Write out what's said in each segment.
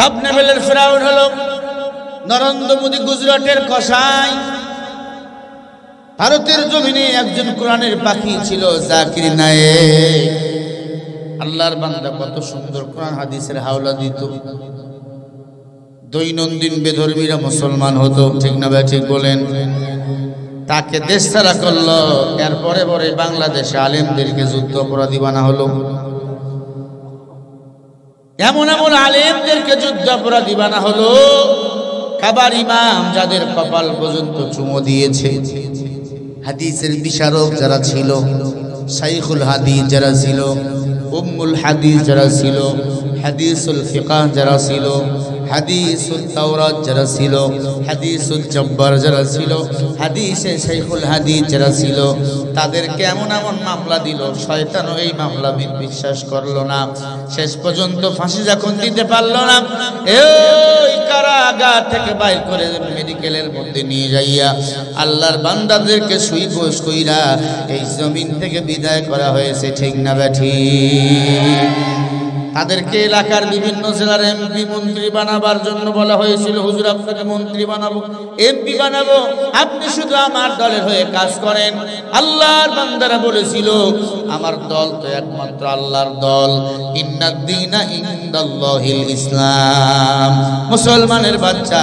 তাবনেবেলের ফেরাউন হলো নরেন্দ্র মোদী গুজরাটের কসাই। ভারতের জমিনে একজন কোরআনের পাখি ছিল জাকির নায়েক। আল্লাহর বান্দা কত সুন্দর কোরআন হাদিসের হাওলা দিত। দৈনন্দিন বেধর্মীরা মুসলমান হতো, ঠিক না ভাই ঠিক বলেন? তাকে দেশ ছাড়া করলো। এরপরে পরে বাংলাদেশে আলেমদেরকে যুদ্ধ অপরাধী বানা হলো। এমন এমন আলেমদেরকে যুদ্ধ অপরাধী বানা হলো, কাবার ইমাম যাদের কপাল পর্যন্ত চুমো দিয়েছে, হাদিসের বিশারদ যারা ছিল, শাইখুল হাদিস যারা ছিল, উম্মুল হাদিস যারা ছিল, হাদিসুল ফিকাহ যারা ছিল, হাদিসুল তাওরাত যারা ছিল, হাদিসুল জব্বার যারা ছিল, হাদিসে শাইখুল হাদিস যারা ছিল, তাদেরকে এমন এমন মামলা দিল, শয়তানও এই মামলা বিশ্বাস করলো না। শেষ পর্যন্ত ফাঁসি যখন দিতে পারলো না, এই কারাগার থেকে বাইর করে মেডিকেলের মধ্যে নিয়ে যাইয়া আল্লাহর বান্দাদেরকে সুই গোস কইরা এই জমিন থেকে বিদায় করা হয়েছে, ঠিক না ব্যাঠি? তাদেরকে এলাকার বিভিন্ন জেলার এমপি মন্ত্রী বানাবার জন্য বলা হয়েছিল, হুজুর আপনাকে মন্ত্রী বানাবো, এমপি বানাবো, আপনি শুধু আমার দলের হয়ে কাজ করেন। আল্লাহর বান্দারা বলেছিল, আমার দল তো একমাত্র আল্লাহর দল, ইন্নাদ-দীনা ইনদাল্লাহিল ইসলাম। মুসলমানের বাচ্চা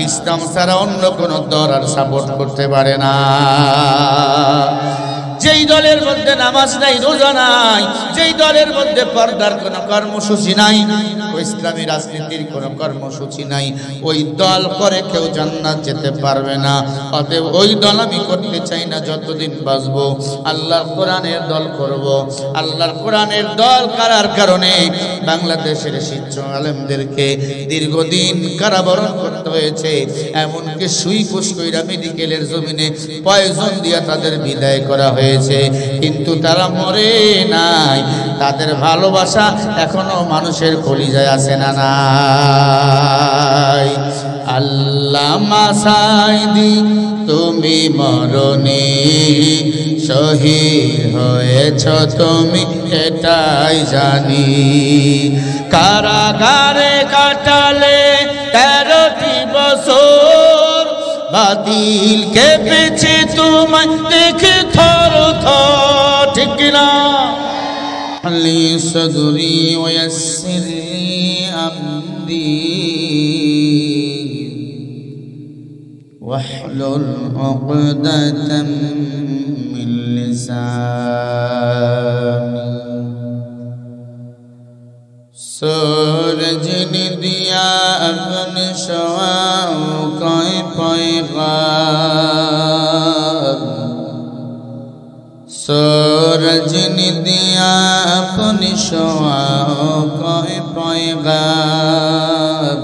ইসলাম ছাড়া অন্য কোন দল আর সাপোর্ট করতে পারে না। যেই দলের মধ্যে নামাজ নাই, রোজা নাই, যেই দলের মধ্যে পর্দার কোনো কর্মসূচি নাই, ইসলামী রাজনীতির কোনো কর্মসূচি নাই, ওই দল করে কেউ জান্নাত যেতে পারবে না। অতএব ওই দল আমি করতে চাই না। যতদিন বাঁচবো আল্লাহর কোরআনের দল করব। আল্লাহর কোরআনের দল করার কারণে বাংলাদেশের শিক্ষক আলেমদেরকে দীর্ঘদিন কারাবরণ করতে হয়েছে। এমনকি সুই কুশ কইরা মেডিকেলের জমিনে পয়জন দিয়া তাদের বিদায় করা হয়েছে, কিন্তু তারা মরে নাই। তাদের ভালোবাসা এখনো মানুষের কলিজায় আছে না নাই? আল্লামা সাঈদী তুমি মরণে শহীদ হয়েছ, তুমি এটাই জানি। কারাগারে কাটালে 13টি বছর, বাতিল কেঁপেছে তোমায় দেখে থর থর, ঠিক না? আলি সদরি ওয়াসসির লি আমরি ওয়াহলুল উকদাতাম মিন লিসানি। सूरज ने दिया अपने शवाओं का पैगाम, सूरज ने दिया अपने शवाओं का पैगाम।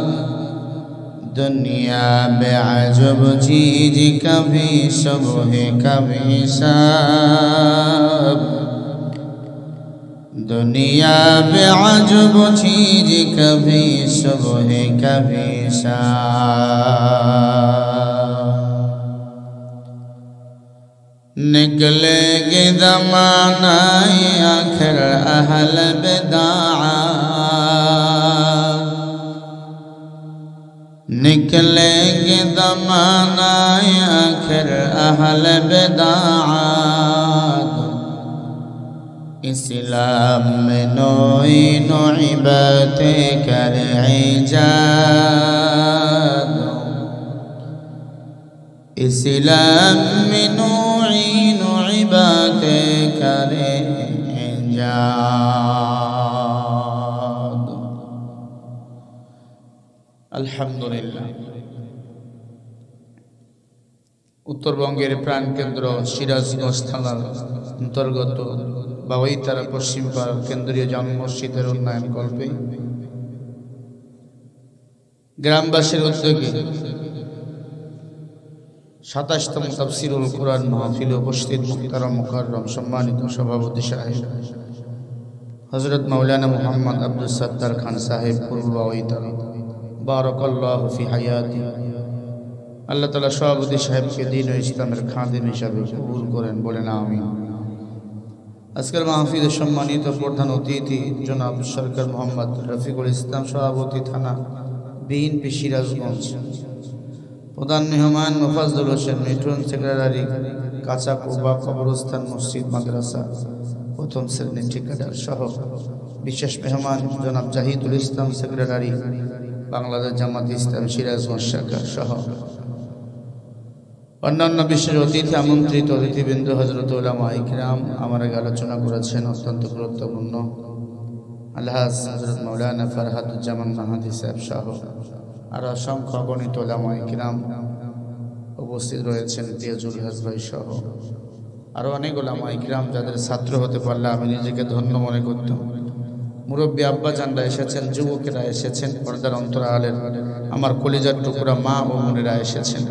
दुनिया बेअजब चीज कभी सुबह कभी शाम, दुनिया बेअजब चीज कभी सुबह कभी शाम। निकलेगी ज़माना आखिर अहल बिदाअत, निकलेगी ज़माना आखिर अहल बिदाअत। इस्लाम में नोई नोई बातें कर इजाद, इस्लाम में नोई नोई बातें कर इजाद। अल्हम्दुलिल्लाह। उत्तरबंगेर प्राण केंद्र सिराजगंज थानार अंतर्गत बावैतारा पश्चिम पाড়া केंद्रीय जामा मस्जिদের उन्नयन कल्पे ग्रामबासीर उद्योगे 27তম তাফসীরুল কুরআন মাহফিলে উপস্থিত মুহতারাম মুকাররম সম্মানিত সভাপতি সাহেব হযরত মাওলানা মুহাম্মদ আব্দুল সত্তার খান সাহেব পূর্ব বাওয়াইতারা বারাকাল্লাহু ফি হায়াতি। আল্লাহ তাআলা সভাপতি সাহেবকে দ্বীন ও ইসলামের খাদেম হিসেবে কবুল করেন, বলেন আমিন। আজকের মাহফিলে সম্মানিত প্রধান অতিথি জনাব সরকার মোহাম্মদ রফিকুল ইসলাম সভাপতি থানা বিএনপি সিরাজগঞ্জ। প্রধান মেহমান মোফাজ্জল হোসেন, মিঠুন সেক্রেটারি, কাঁচাকুবা কবরস্থান মসজিদ মাদ্রাসা প্রথম শ্রেণী ঠিকাদার সহ বিশেষ মেহমান জনাব জাহিদুল ইসলাম সেক্রেটারি, বাংলাদেশ জামাত ইসলাম সিরাজগঞ্জ শাখা সহ অন্যান্য বিশেষ অতিথি আমন্ত্রিত অতিথিবৃন্দ, হযরত উলামা ইকরাম আমার আগে আলোচনা করেছেন অত্যন্ত গুরুত্বপূর্ণ আলহাজ হযরত মাওলানা ফরহাদুজ্জামান মাহাদি সাহেব সহ আরো অসংখ্য অগণিত উলামা ইকরাম উপস্থিত রয়েছেন, তেজুল হাজ ভাই সহ আরো অনেক উলামা ইকরাম যাদের ছাত্র হতে পারলে আমি নিজেকে ধন্য মনে করতাম। মুরব্বী আব্বাজানরা এসেছেন, যুবকেরা এসেছেন, পর্দার অন্তরালের আমার কলিজার টুকরা মা ও বোনেরা এসেছেন।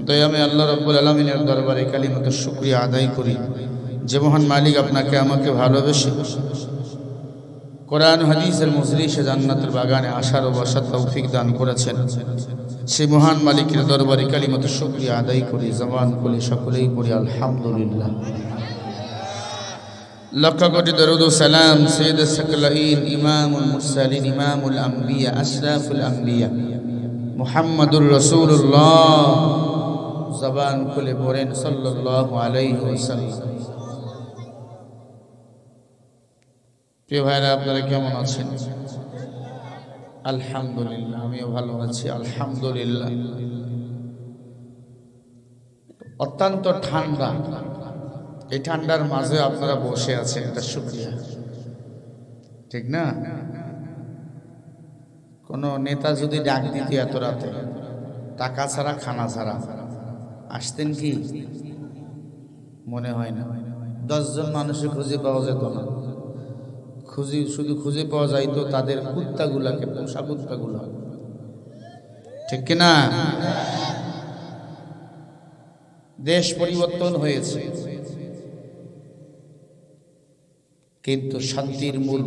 দয়ামে আল্লাহ রাব্বুল আলামিনের দরবারে কালিমাত শুকরিয়া আদায় করি যে মহান মালিক আপনাকে আমাকে ভালোবেসে কোরআন হাদিসের মজলিসে জান্নাতের বাগানে আসার ও বসার তৌফিক দান করেছেন। সেই মহান মালিকের দরবারে কালিমাত শুকরিয়া আদায় করি, জবান খুলে সকলেই পড়ি আলহামদুলিল্লাহ। লক্ষ কোটি দরুদ ও সালাম সাইয়্যিদুস সাকলাইন, ইমামুল মুরসালিন, ইমামুল আম্বিয়া, আশরাফুল আম্বিয়া মুহাম্মাদুর রাসূলুল্লাহ, জবান খুলে পড়েন সাল্লাল্লাহু আলাইহি ওয়াসাল্লাম। প্রিয় ভাইরা, আপনারা কেমন আছেন? আলহামদুলিল্লাহ, আমিও ভালো আছি আলহামদুলিল্লাহ। অত্যন্ত ঠান্ডা, এই ঠান্ডার মাঝে আপনারা বসে আছেন, এটা শুকরিয়া, ঠিক না? কোন নেতা যদি ডাক দিত এত রাতে, টাকা ছাড়া খানা ছাড়া, আসতেন কি? মনে হয় না। 10 জন মানুষের খুঁজে পাওয়া যেত না, শুধু খুঁজে পাওয়া যাইতো তাদের কুত্তাগুলাকে, পোষা কুত্তাগুলা, ঠিক কিনা? দেশ পরিবর্তন হয়েছে, কিন্তু শান্তির মূল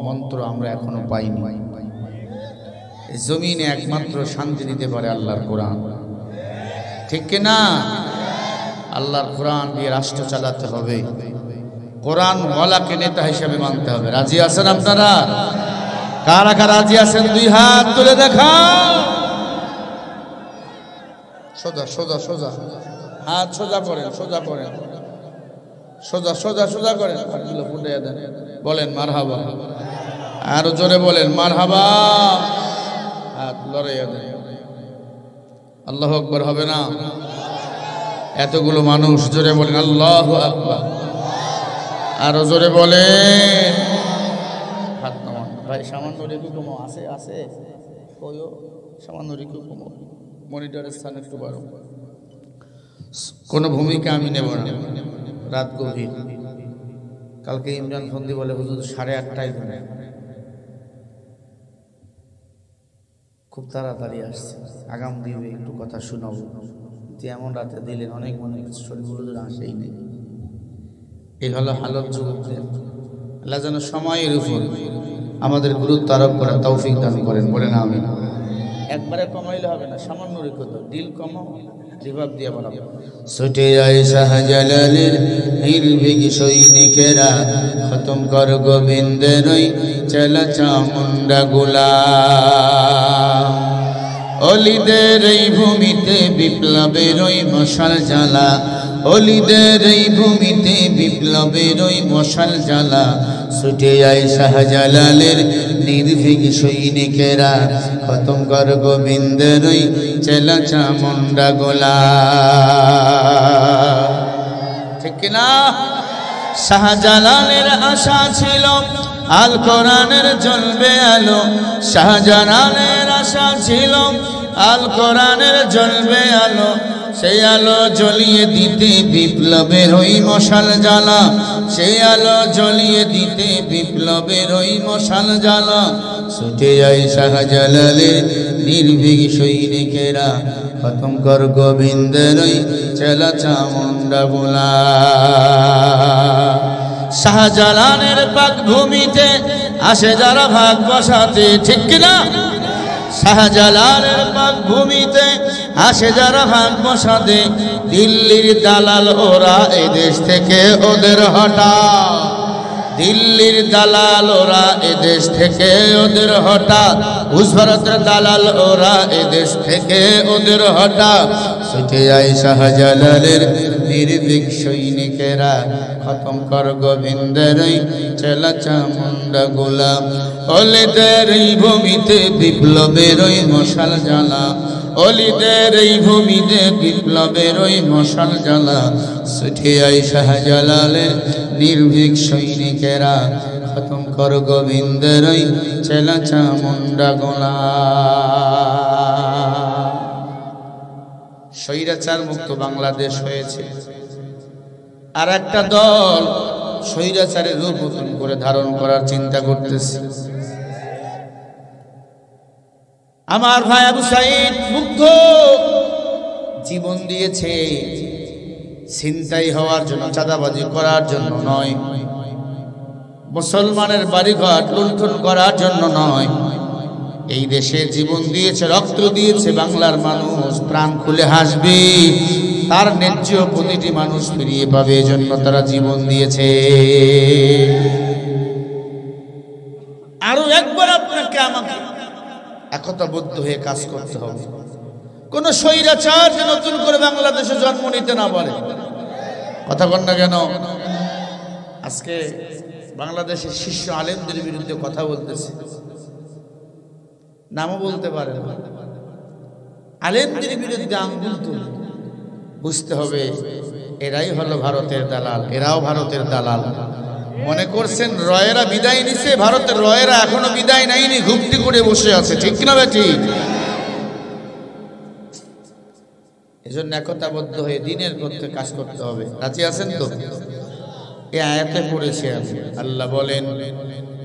মন্ত্র আমরা এখনো পাইনি। জমিনে একমাত্র শান্তি দিতে পারে আল্লাহর কোরআন, ঠিক কিনা? আল্লাহর কোরআন দিয়ে রাষ্ট্র চালাতে হবে, কোরআন ওয়ালাকে নেতা হিসেবে মানতে হবে। রাজি আছেন আপনারা? কারা কারা রাজি আছেন? 2 হাত তুলে দেখা। সোজা সোজা সোজা হাত সোজা করেন, সোজা করেন, সোজা সোজা সোজা করেন, হাতগুলো ফুটিয়ে দেন, বলেন মারহাবা। আরো জোরে বলেন মারহাবা। হাত লড়াইয়া দেন। আল্লাহু আকবার হবে না? এতগুলো মানুষ, জোরে বলেন আল্লাহু আকবার। আরো জোরে বলেন। হাত নামান ভাই, সামান্য রেখে কমো, আছে আছে কইও, সামান্য রেখে কমো, মনিটরের স্থান একটু বাড়ো। কোনো ভূমিকা আমি নেব না। রাত গভীর, কালকে ইমরান ফন্দি বলে হুজুর 8:30টায় ঘুরে, খুব তাড়াতাড়ি আসছে, আগাম দিবে, একটু কথা শোনাবো। এমন রাতে দিলেন, অনেক মনে শরীরগুলো আসেই নেই। এই হলো হালত যুবকদের। আল্লাহ যেন সময়ের উপর আমাদের গুরুত্ব আরোপ করার তৌফিক দান করেন, বলেন আমিন। একবারে কমাইলে হবে না, সামান্য রেখে দাও, দিল কমাও, রিভাব দিয়ে বানাবো। ছুটে যায় শাহজালালের নির্ভীক সৈনিকেরা, খতম কর গোবিন্দের ওই চেলা চামুন্ডা গোলাম। অলিদের এই ভূমিতে বিপ্লবের ওই মশাল জ্বালা, অলিদের এই ভূমিতে বিপ্লবের ওই মশাল জ্বালা। ছুটে যায় শাহজালালের নির্ভীক সৈনিকেরা, খতম কর গোবিন্দের ওই চেলা চামুন্ডা গোলাম, ঠিক কিনা? শাহজালালের আশা ছিল আল কোরআনের জ্বলবে আলো, শাহজালালের আশা ছিল আল কোরআনের জ্বলবে আলো। সেই আলো জ্বলিয়ে দিতে বিপ্লবের ওই মশাল জ্বালা, সেই আলো জ্বলিয়ে দিতে বিপ্লবের ওই মশাল জ্বালা। ছুটে যায় শাহজালালের নির্ভীক সৈনিকেরা, খতম কর গোবিন্দের ওই চেলা চামুন্ডা গোলাম। শাহজালালের পাক ভূমিতে আসে যারা ভাগ বসাতে, ঠিক কিনা? শাহজালালের পাক ভূমিতে আসে যারা ভাগ বসাতে, দিল্লির দালাল ওরা এই দেশ থেকে ওদের হটা। দিল্লির দালাল ওরা এদেশ থেকে ওদের হঠাৎ, ভারতের দালাল ওরা এদেশ থেকে ওদের হঠাৎ, ছুটে যায় শাহজালালের নির্ভীক সৈনিকেরা, খতম কর গোবিন্দের চেলা চামুন্ডা গোলাম। অলিদের এই ভূমিতে বিপ্লবের ওই মশাল জ্বালা, অলিদের এই ভূমিতে বিপ্লবের ওই মশাল জ্বালা, ছুটে যায় শাহজালালের নির্ভীক সৈনিকেরা, খতম কর গোবিন্দের ওই চেলা চামুন্ডা গোলাম। স্বৈরাচার মুক্ত বাংলাদেশ হয়েছে, আর একটা দল স্বৈরাচারের রূপ নতুন করে ধারণ করার চিন্তা করতেছে। আমার ভাই আবু সাইদ মুগ্ধ জীবন দিয়েছে ছিনতাই হওয়ার জন্য, চাঁদাবাজি করার জন্য নয়, মুসলমানের বাড়িঘর লুণ্ঠন করার জন্য নয়। এই দেশে জীবন দিয়েছে, রক্ত দিয়েছে বাংলার মানুষ, প্রাণ খুলে হাসবে, তার ন্যায্য প্রতিটি মানুষ ফিরিয়ে পাবে, এজন্য তারা জীবন দিয়েছে। আরো একবার আপনাকে আমাকে একতাবদ্ধ হয়ে কাজ করতে হবে। কোন স্বৈরাচার যে নতুন করে বাংলাদেশে জন্ম নিতে না পারে। কথা বল না কেন? আজকে বাংলাদেশের শীর্ষ আলেমদের বিরুদ্ধে কথা বলতেছে, নামও বলতে পারে না, আলেমদের বিরুদ্ধে আঙ্গুল তুলে বুঝতে হবে এরাই হলো ভারতের দালাল, এরাও ভারতের দালাল। মনে করছেন রয়েরা বিদায় নিছে, ভারতের রয়েরা এখনো বিদায় নেয়নি, ঘুপটি করে বসে আছে, ঠিক কিনা বেটি? এজন্য একতাবদ্ধ হয়ে দিনের পথে কাজ করতে হবে। রাজি আছেন তো? এই আয়াতে পড়েছি আমি, আল্লাহ বলেন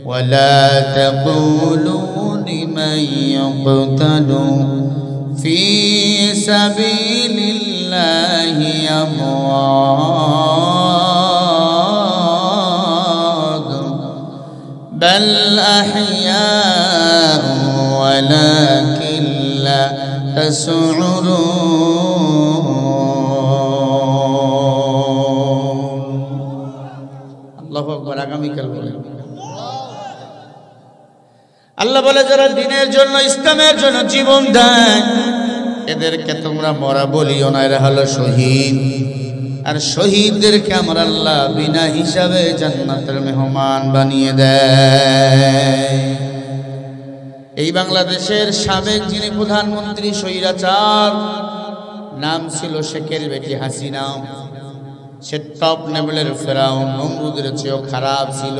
ওয়ালা তাকুলু লিমান ইয়াকতালু ফি সাবিলিল্লাহি আমওয়াত বাল আহইয়াউ ওয়ালাকিন লা তাশউরুন। আল্লাহু আকবার। আগামীকাল বলে আল্লাহ বলে যারা দ্বীনের জন্য, ইসলামের জন্য জীবন দেয় এদেরকে তোমরা মরা বলিও না, এরা হলো শহীদ। আর শহীদদেরকে আমার আল্লাহ বিনা হিসাবে জান্নাতের মেহমান বানিয়ে দেয়। এই বাংলাদেশের সাবেক যিনি প্রধানমন্ত্রী স্বৈরাচার, নাম ছিল শেখের বেটি হাসিনা। সে টপ লেভেলের ফেরাউন, নমরুদের চেয়েও খারাপ ছিল।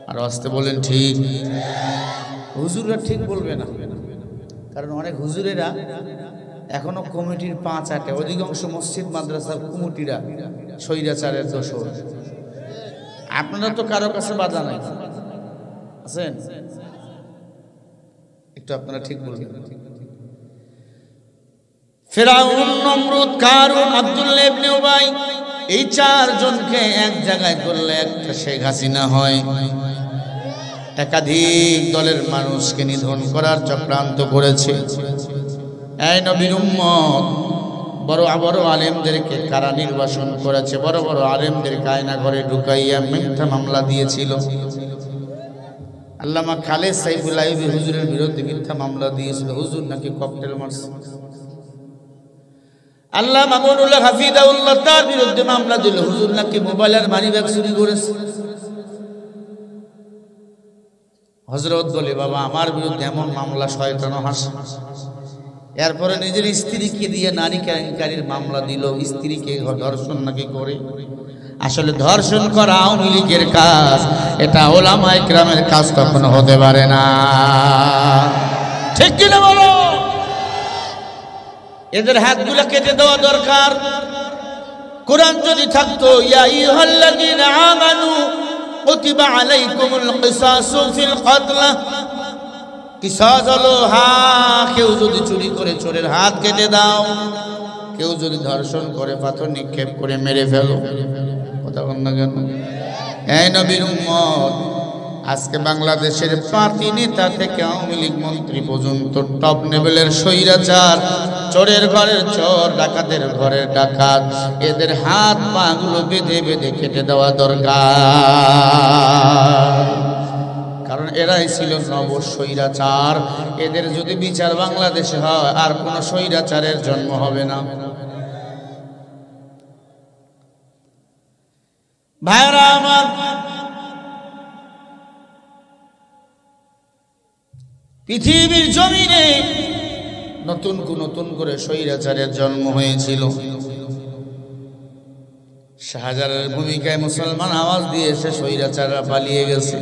আর আসতে বলেন ঠিক, হুজুররা ঠিক বলবে না, কারণ অনেক হুজুরেরা এখনো কমিটির 5-8, অধিকাংশ মসজিদ মাদ্রাসার কমিটিরা স্বৈরাচারের দোষর। আপনারা তো কারো কাছে বাধা নাই আছেন, একটু আপনারা ঠিক বলবেন। ফেরাউন, নমরুদ, কারুন, আব্দুল্লাহ ইবনে উবাই, এই 4 জনকে এক জায়গায় করলে একটা শেখ হাসিনা হয়। একাধিক দলের মানুষকে নিধন করার চক্রান্ত করেছে। এই নবীর উম্মত বড় বড় আলেমদেরকে কারা নির্বাসন করেছে, বড় বড় আলেমদের কায়না করে ঢুকাইয়া মিথ্যা মামলা দিয়েছিল। আল্লামা খালেদ সাইফুল আইয়ুবী হুজুরের বিরুদ্ধে মিথ্যা মামলা দিয়েছিল, হুজুর নাকি ককটেল মারছে। আল্লাহ মামুনুল্লাহ হাফিজাউল্লাহ তার বিরুদ্ধে মামলা দিল, হুজুর নাকি মোবাইলের মানিব্যাগ চুরি করেছে। হযরত বলে বাবা আমার বিরুদ্ধে এমন মামলা শয়তান হাসে। এরপরে নিজের স্ত্রীকে দিয়ে নারী কেলেঙ্কারির মামলা দিল, স্ত্রীকে ধর্ষণ নাকি করে। আসলে ধর্ষণ করা আওয়ামী লীগের কাজ, এটা ওলামায়ে কেরামের কাজ কখনো হতে পারে না, ঠিক কিনা বলো? এদের হাতগুলো কেটে দেওয়া দরকার। কোরআন যদি থাকতো ইয়া আইয়ুহাল্লাযীনা আমানু কুতিবা আলাইকুমুল কিসাসু ফিল কতলা, কিসাস হলো কেউ যদি চুরি করে চোরের হাত কেটে দাও, কেউ যদি ধর্ষণ করে পাথর নিক্ষেপ করে মেরে ফেলো। কথা বল না কেন? এই নবীর উম্মত আজকে বাংলাদেশের পার্টি নেতা থেকে আওয়ামী লীগ মন্ত্রী পর্যন্ত টপ লেভেলের স্বৈরাচার, চোরের ঘরের চোর, ডাকাতের ঘরের ডাকাত, এদের হাত পা গুলো বেঁধে বেঁধে কেটে দেওয়া দরকার। কারণ এরাই ছিল নব স্বৈরাচার। এদের যদি বিচার বাংলাদেশে হয় আর কোন স্বৈরাচারের জন্ম হবে না। ভাইরা আমার, পৃথিবীর জমিনে নতুন করে স্বৈরাচারের জন্ম হয়েছিল। শাহজালালের ভূমিকায় মুসলমান আওয়াজ দিয়ে এসে স্বৈরাচাররা পালিয়ে গেছে,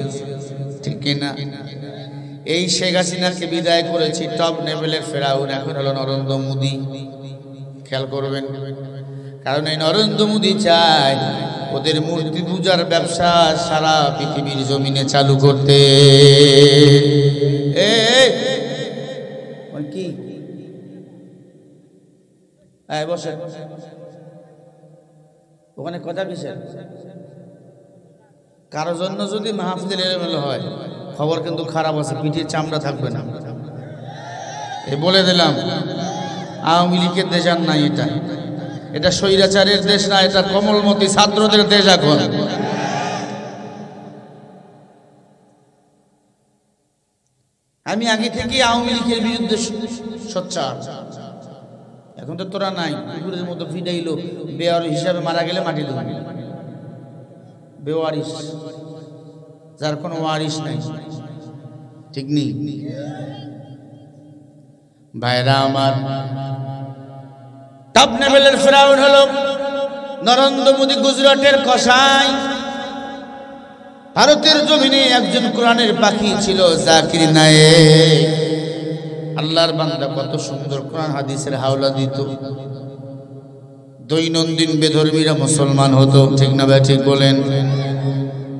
ঠিক কিনা? এই শেখ হাসিনাকে বিদায় করেছি টপ লেভেলের ফেরাউন, এখন হলো নরেন্দ্র মোদী। খেয়াল করবেন, কারণ এই নরেন্দ্র মোদী চায় ওদের মূর্তি পূজার ব্যবসা সারা পৃথিবীর জমিনে চালু করতে। কি বসে ওখানে কথা কিসের? কারোর জন্য যদি মাহফিল এলোমেলো হয় খবর কিন্তু খারাপ আছে, পিঠের চামড়া থাকবে না। বলে দিলাম, আওয়ামী লীগের দেশ আর নাই, এটা স্বৈরাচারের দেশ না, এটা কমলমতি ছাত্রদের দেশ। এখন আমি আগে থেকে আওয়ামী লীগের বিরুদ্ধে সোচ্চার। এখন তো তোরা নাই, পুকুরের মতো ফিডাইলো, বেওয়ারিশ হিসাবে মারা গেলে মাটি দেবে। বেওয়ারিশ, যার কোনো ওয়ারিশ নাই, ঠিক নেই। ভাইরা আমার, টপ লেভেলের ফেরাউন হলো নরেন্দ্র মোদী, গুজরাটের কসাই। ভারতের জমিনে একজন কোরআনের পাখি ছিল জাকির নায়েক। আল্লাহর বান্দা, কত সুন্দর কোরআন হাদিসের হাওলা দিত। দৈনন্দিন বেধর্মীরা মুসলমান হতো, ঠিক না ভাই? ঠিক বলেন।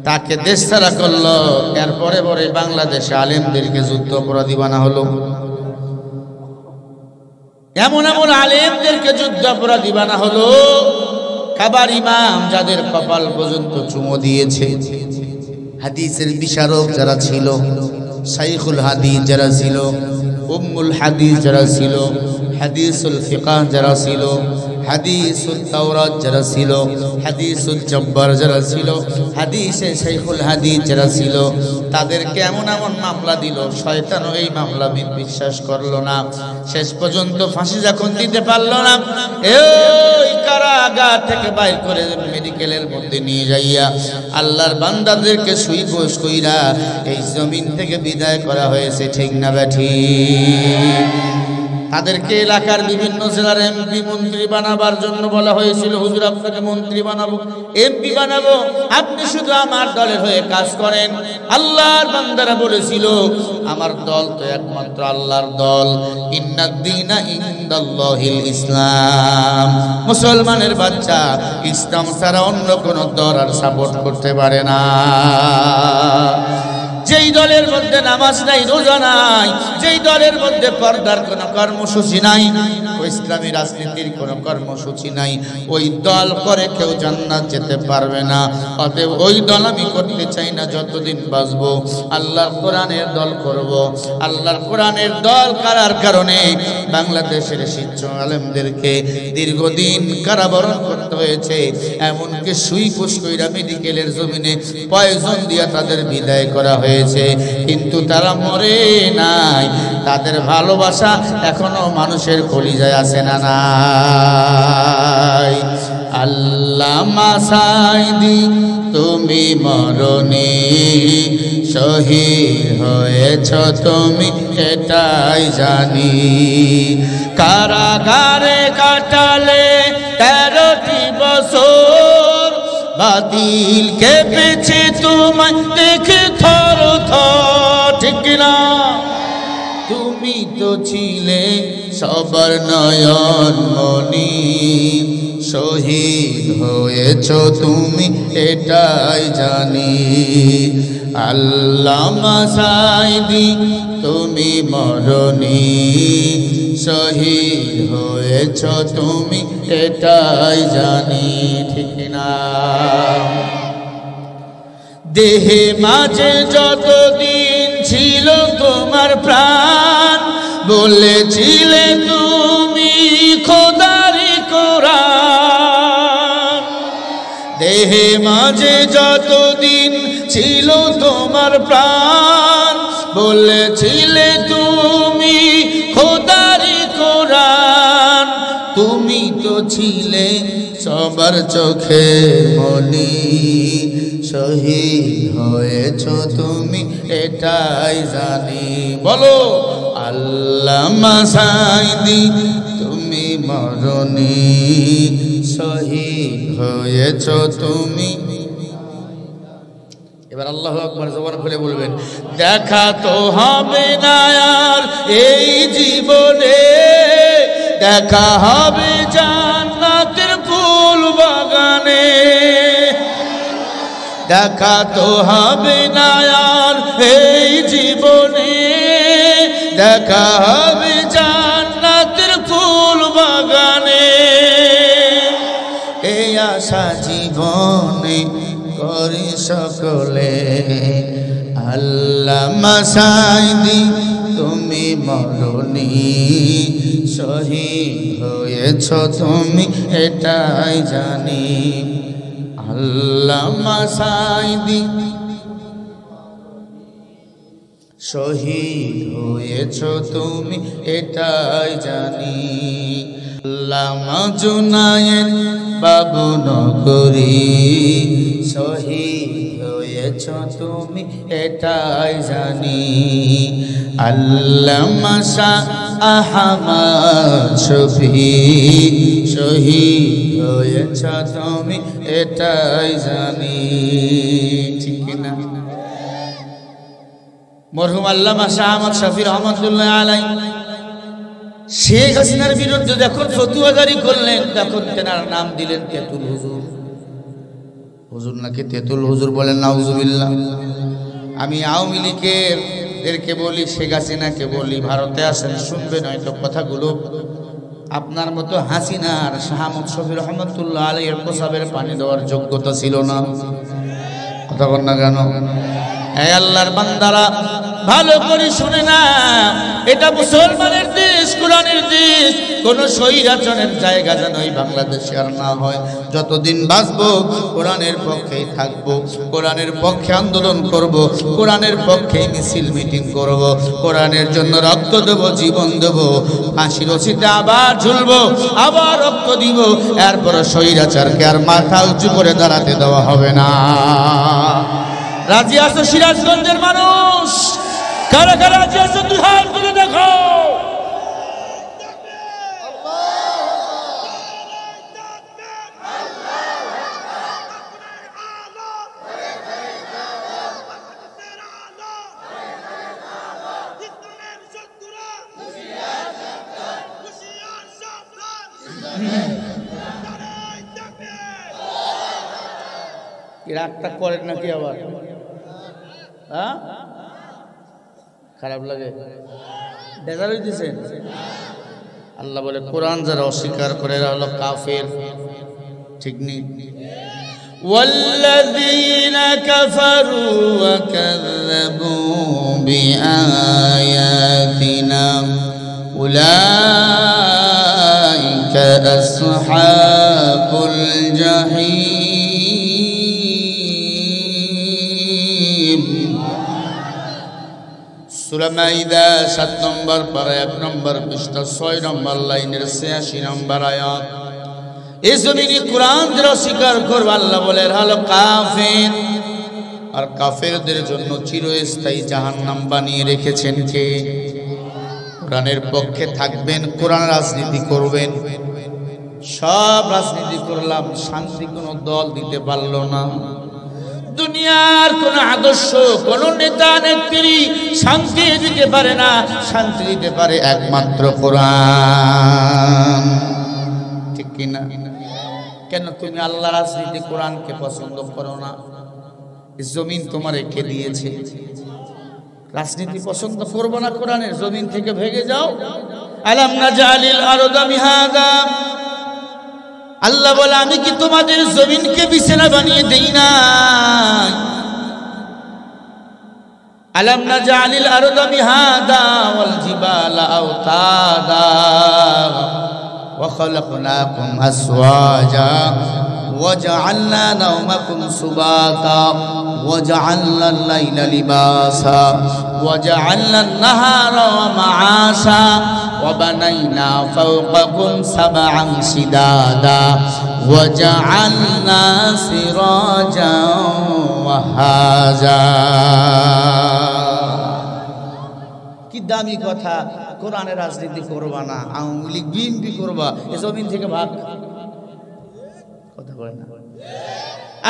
তাকে দেশ ছাড়া করলো। এরপরে পরে বাংলাদেশে আলেমদেরকে যুদ্ধ অপরাধী বানা হলো। এমন এমন আলেমদেরকে যুদ্ধ অপরাধী বানা হলো, কাবার ইমাম যাদের কপাল পর্যন্ত চুমো দিয়েছে, হাদিসের বিশারদ যারা ছিল, শাইখুল হাদিস যারা ছিল, উম্মুল হাদিস যারা ছিল, হাদিসুল ফিকাহ যারা ছিল, হাদিসুল তাওরাত যারা ছিল, হাদিসুল জব্বার যারা ছিল, হাদিসে শাইখুল হাদিস যারা ছিল, তাদেরকে এমন এমন মামলা দিল, শয়তানও এই মামলা বিশ্বাস করলো না। শেষ পর্যন্ত ফাঁসি যখন দিতে পারলো না, এই কারাগার থেকে বাইর করে মেডিকেলের মধ্যে নিয়ে যাইয়া আল্লাহর বান্দাদেরকে সুই গোস কইরা এই জমিন থেকে বিদায় করা হয়েছে, ঠিক না ব্যাঠি? তাদেরকে এলাকার বিভিন্ন জেলার এমপি মন্ত্রী বানাবার জন্য বলা হয়েছিল, হুজুর আপনাকে মন্ত্রী বানাবো, এমপি বানাবো, আপনি শুধু আমার দলের হয়ে কাজ করেন। আল্লাহর বান্দারা বলেছিল, আমার দল তো একমাত্র আল্লাহর দল, ইন্নাদ-দীনা ইনদাল্লাহিল ইসলাম। মুসলমানের বাচ্চা ইসলাম ছাড়া অন্য কোনো দল আর সাপোর্ট করতে পারে না। যেই দলের মধ্যে নামাজ নাই, রোজা নাই, যেই দলের মধ্যে পর্দার কোনো কর্মসূচি নাই, ইসলামী রাজনীতির কোনো কর্মসূচি নাই, ওই দল করে কেউ জান্নাত যেতে পারবে না। অতএব ওই দল আমি করতে চাই না। যতদিন বাঁচবো আল্লাহর কোরআনের দল করব। আল্লাহর কোরআনের দল করার কারণে বাংলাদেশের শিক্ষক আলেমদেরকে দীর্ঘদিন কারাবরণ করতে হয়েছে, এমনকি সুই ফুস কইরা মেডিকেলের জমিনে পয়জন দিয়া তাদের বিদায় করা হয়েছে। কিন্তু তারা মরে নাই, তাদের ভালোবাসা এখনো মানুষের কলিজায় আছে না নাই? আল্লামা সাঈদী তুমি মরণি, শহীদ হয়েছ তুমি এটাই জানি। কারাগারে কাটালে 13টি বছর, বাতিল কেঁপেছে তোমায় দেখে থর থর, ঠিক না? তুমি তো ছিলে সবার নয়ন মনি, শহীদ হয়েছ তুমি এটাই জানি। আল্লামা সাঈদী তুমি মরণি, শহীদ হয়েছ তুমি এটাই জানি, ঠিক না? দেহে মাঝে যতদিন ছিল তোমার প্রাণ, বলেছিলে তুমি খোদারি কোরআন। দেহে মাঝে যতদিন ছিল তোমার প্রাণ, বলেছিলে তুমি খোদারি কোরআন। তুমি তো ছিলে সবার চোখে মনি, শহীদ হয়েছ তুমি এটাই জানি। বলো আল্লামা সাঈদী তুমি মরনি, শহীদ হয়েছ তুমি। এবার আল্লাহু আকবার জবান খুলে বলবেন, দেখা তো হবে না আর এই জীবনে, দেখা হবে জান্নাতের ফুল বাগানে। দেখা তো হবে না আর এই জীবনে, দেখা হবে জান্নাতের ফুল বাগানে। এই আশা জীবনে করি সকলে, আল্লামা সাঈদী তুমি মরনি, শহীদ হয়েছ তুমি এটাই জানি। আল্লামা সাঈদী শহীদ হয়েছ তুমি এটাই জানি। আল্লামা জুনায়েদ বাবু নগরী, শহীদ হয়েছ তুমি এটাই জানি। আল্লামা শাহ আহমদ শফী, শহীদ হয়েছ তুমি এটাই জানি। ঠিক না? মরহুম আল্লামা শাহ আহমদ শফী রহমতুল্লাহ আলাইহি শেখ হাসিনার বিরুদ্ধে যখন ফতোয়া জারি করলেন, তখন তেনার নাম দিলেন তেতুল হুজুর। হুজুর নাকি তেতুল হুজুর বলেন, নাউজুবিল্লাহ। আমি আওয়ামী লীগেরদেরকে বলি, শেখ হাসিনাকে বলি, ভারতে আসেন শুনবেন হয়তো কথাগুলো। আপনার মতো হাসিনার শাহ আহমদ শফী রহমতুল্লাহ আলাইহির প্রসাবের পানি দেওয়ার যোগ্যতা ছিল না। কথা বল না কেন? হে আল্লাহর বান্দারা, ভালো করে শুনে না, এটা মুসলমানের দেশ, কোরআনের দেশ। কোন স্বৈরাচারের জায়গা যেন এই বাংলাদেশে আর না হয়। যতদিন বাঁচবো কোরআনের পক্ষেই থাকবো, কোরআনের পক্ষে আন্দোলন করব, কোরআনের পক্ষে মিছিল মিটিং করব, কোরআনের জন্য রক্ত দেব, জীবন দেব, ফাঁসি রশিতে আবার ঝুলবো, আবার রক্ত দিব। এরপরে স্বৈরাচারকে আর মাথা উঁচু করে দাঁড়াতে দেওয়া হবে না। রাজি আছো সিরাজগঞ্জের মানুষ? কারা কারা রাজি আছো? দুই হাত তুলে দেখো। রাগটা করেন নাকি আবার? হ্যাঁ, খারাপ লাগে? বেজার হইতেছেন? আল্লাহ বলে, কোরআন যারা অস্বীকার করে এরা হলো কাফের। ঠিক নেই? والذين كفروا وكذبوا بآياتنا أولئك أصحاب الجحيم। সূরা মাইদা 7 নম্বর পারা 1 নম্বর পৃষ্ঠা 6 নম্বর লাইনের 86 নম্বর আয়াত। এই জমিনে কোরআন যারা স্বীকার করবে, আল্লাহ বলে হলো কাফের। আর কাফেরদের জন্য চিরস্থায়ী জাহান্নাম বানিয়ে রেখেছেন কে? কোরআনের পক্ষে থাকবেন, কোরআন রাজনীতি করবেন। সব রাজনীতি করলাম, শান্তি কোনো দল দিতে পারলো না। দুনিয়ার কোন আদর্শ, কোন নেতা নেত্রী শান্তি দিতে পারে না। শান্তি দিতে পারে একমাত্র কোরআন। ঠিক কিনা? কেন তুমি আল্লাহ রাজনীতি কোরআনকে পছন্দ করো না? জমিন তোমার কে দিয়েছে? রাজনীতি পছন্দ করবো না, কোরআনের জমিন থেকে ভেগে যাও। আলাম নাজালিল আরদা মিহাদা, আল্লাহ বলে আমি কি তোমাদের জমিনকে বিছানা বানিয়ে দেই না? আলাম নাজআলিল আরদা মিহাদা ওয়াল জিবালা আওতাদা ওয়া খালাকনাকুম আসওয়াজা وجعلنا نومكم سباتا وجعلنا الليل لباسا وجعلنا النهار معاشا وبنينا فوقكم سبعا شدادا وجعلنا سراجا وهاجا কি দামি কথা কোরআনের রাজনীতি করবা না আওয়ামী লীগ বিএনপি করবা এই জমিন থেকে ভাগ কথা বলে না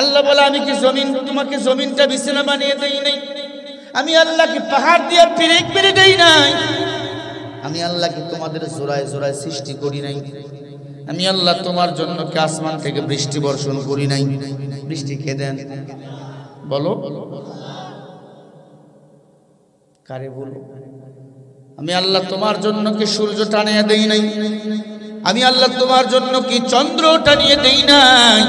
আল্লাহ বলে আমি কি জমিন তোমাকে জমিনটা বিছানা বানিয়ে দেই নাই আমি আল্লাহ কি পাহাড় দিয়ে পেরেক পেরে দেই নাই আমি আল্লাহ কি তোমাদের জোড়ায় জোড়ায় সৃষ্টি করি নাই আমি আল্লাহ তোমার জন্য কি আসমান থেকে বৃষ্টি বর্ষণ করি নাই বৃষ্টি কে দেন বলো কারে বলো আমি আল্লাহ তোমার জন্য কি সূর্য টানিয়ে দেই নাই আমি আল্লাহ তোমার জন্য কি চন্দ্র টানিয়ে দেই নাই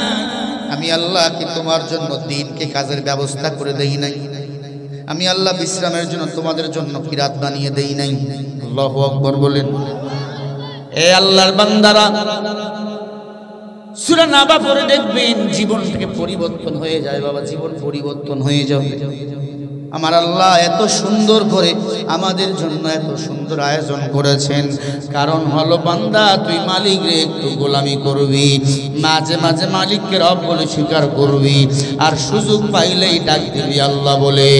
আমি আল্লাহ কি তোমার জন্য দিনকে কাজের ব্যবস্থা করে দেই নাই আমি আল্লাহ বিশ্রামের জন্য তোমাদের জন্য কি রাত বানিয়ে দেই নাই আল্লাহু আকবার বলেন এ আল্লাহর বান্দারা সূরা নাবা পড়ে দেখবেন জীবন থেকে পরিবর্তন হয়ে যায় বাবা জীবন পরিবর্তন হয়ে যাবে আমার আল্লাহ এত সুন্দর করে আমাদের জন্য এত সুন্দর আয়োজন করেছেন কারণ হলো বান্দা তুই মালিকরে একটু গোলামি করবি মাঝে মাঝে মালিককে রব বলে স্বীকার করবি আর সুযোগ পাইলেই ডাক দিবি আল্লাহ বলে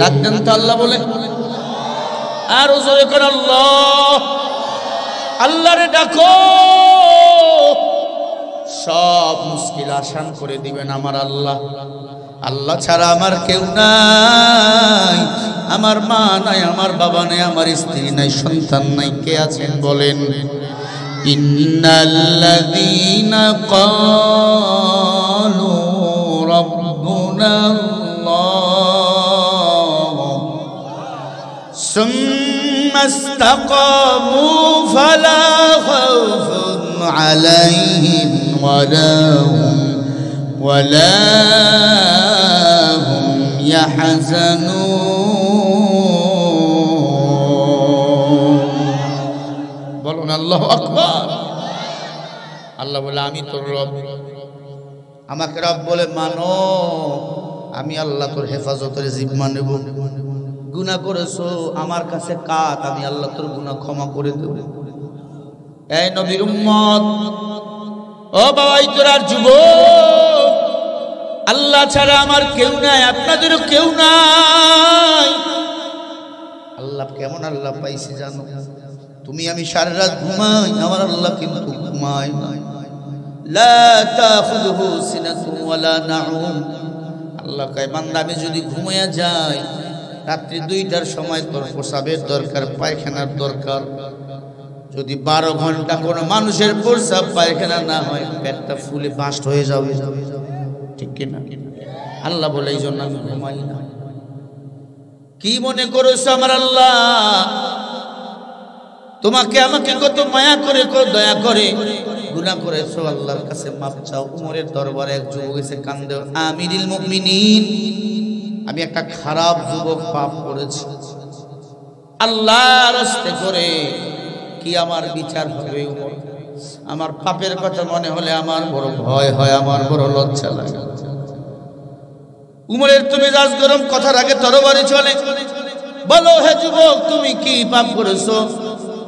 ডাক দেন তো আল্লাহ বলে আর জোরে করে আল্লাহ আল্লাহরে ডাকো সব মুশকিল আসান করে দিবেন আমার আল্লাহ আল্লাহ ছাড়া আমার কেউ নাই আমার মা নাই আমার বাবা নাই আমার স্ত্রী নাই সন্তান নাই কে আছেন বলেন ইন্নাল্লাযীনা ক্বালু রাব্বুনাল্লাহ সুম্মা ইসতাকামু ফালা খাউফুন আলাইহিম ওয়ালা হুম ইয়াহজানুন বলুন আল্লাহু আকবার আল্লাহ বলে আমি তোর রব আমাকে রব বলে মানো আমি আল্লাহ তোর হেফাজতের জিম্মা নেব গুনাহ করেছো আমার কাছে কাত আমি আল্লাহ তোর গুনাহ ক্ষমা করে দেব এই নবীর উম্মত ও বাবাই তোরার যুবক আল্লাহ ছাড়া আমার কেউ নাই আপনাদেরও কেউ নাই আল্লাহ কেমন আল্লাহ পাইছে জানো তুমি আমি সারা রাত ঘুমাই আমার আল্লাহ কিন্তু ঘুমায় না লা তাখুযুহু সিনাতুন ওয়ালা নাউম আল্লাহ কয় বান্দা আমি যদি ঘুমায়া যাই রাত্রি 2টার সময় তোর প্রসাবের দরকার পায়খানার দরকার যদি 12 ঘন্টা কোনো মানুষের প্রসাব পায়খানা না হয় পেটটা ফুলে বাস্ট হয়ে যাবে ঠিক কি না আল্লাহ বলে এই জন্য আমি ঘুমাই না কি মনে করেছো আমার আল্লাহ তোমাকে আমাকে কত মায়া করে কত দয়া করে গুনাহ করেছো আল্লাহর কাছে মাপ চাও উমরের দরবারে এক যুবক এসে কান্দে আমিরুল মুমিনিন আমি একটা খারাপ যুবক পাপ করেছি আল্লাহর রাস্তে করে কি আমার বিচার হবে উমর আমার পাপের কথা মনে হলে আমার বড় ভয় হয় আমার বড় লজ্জা লাগে উমরের তো মেজাজ গরম কথার আগে তরবারি চলে বলো হে যুবক তুমি কি পাপ করেছো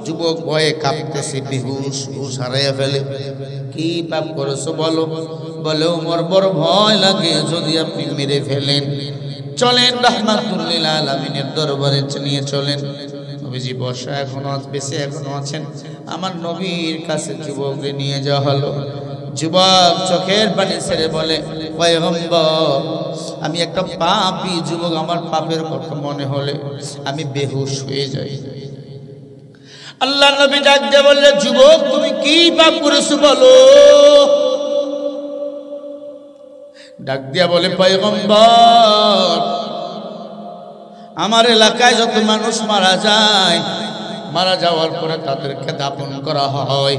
যুবক ভয়ে কাঁপতেছে বেহুশ হুশ হারিয়ে ফেলে কি পাপ করেছো বলো বলে উমর বড় ভয় লাগে যদি আপনি মেরে ফেলেন চলেন রাহমাতুল লিল আলামিনের দরবারে নিয়ে চলেন নবীজি বসা এখনো বেঁচে এখনো আছেন আমার নবীর কাছে যুবককে নিয়ে যাওয়া হলো যুবক চোখের পানি ছেড়ে বলে পয়গম্বর আমি একটা পাপী যুবক আমার পাপের কথা মনে হলে আমি বেহুশ হয়ে যাই আল্লাহর নবী ডাক দিয়ে বললেন যুবক তুমি কি পাপ করেছো বলো ডাক দিয়া বলে পয়গম্বর আমার এলাকায় যত মানুষ মারা যায় মারা যাওয়ার পরে তাদেরকে দাফন করা হয়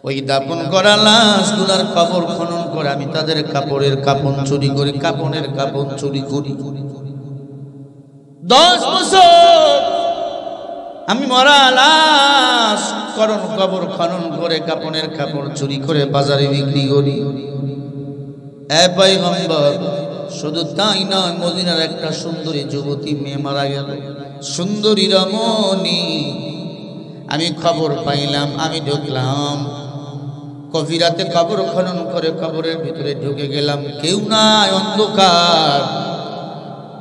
ওই দাপন করা লাশগুলার কবর খনন করে আমি তাদের কাপড়ের কাপন চুরি করি, কাপনের কাপন চুরি করি। 10 বছর আমি মরা লাশ কবর খনন করে কাপনের কাপড় চুরি করে বাজারে বিক্রি করি। এ পয়গম্বর, শুধু তাই নয়, মদিনার একটা সুন্দরী যুবতী মেয়ে মারা গেল, সুন্দরী রমণী। আমি খবর পাইলাম, আমি ঢুকলাম কবিরাতে, কবর খনন করে কবরের ভিতরে ঢুকে গেলাম। কেউ নাই, অন্ধকার।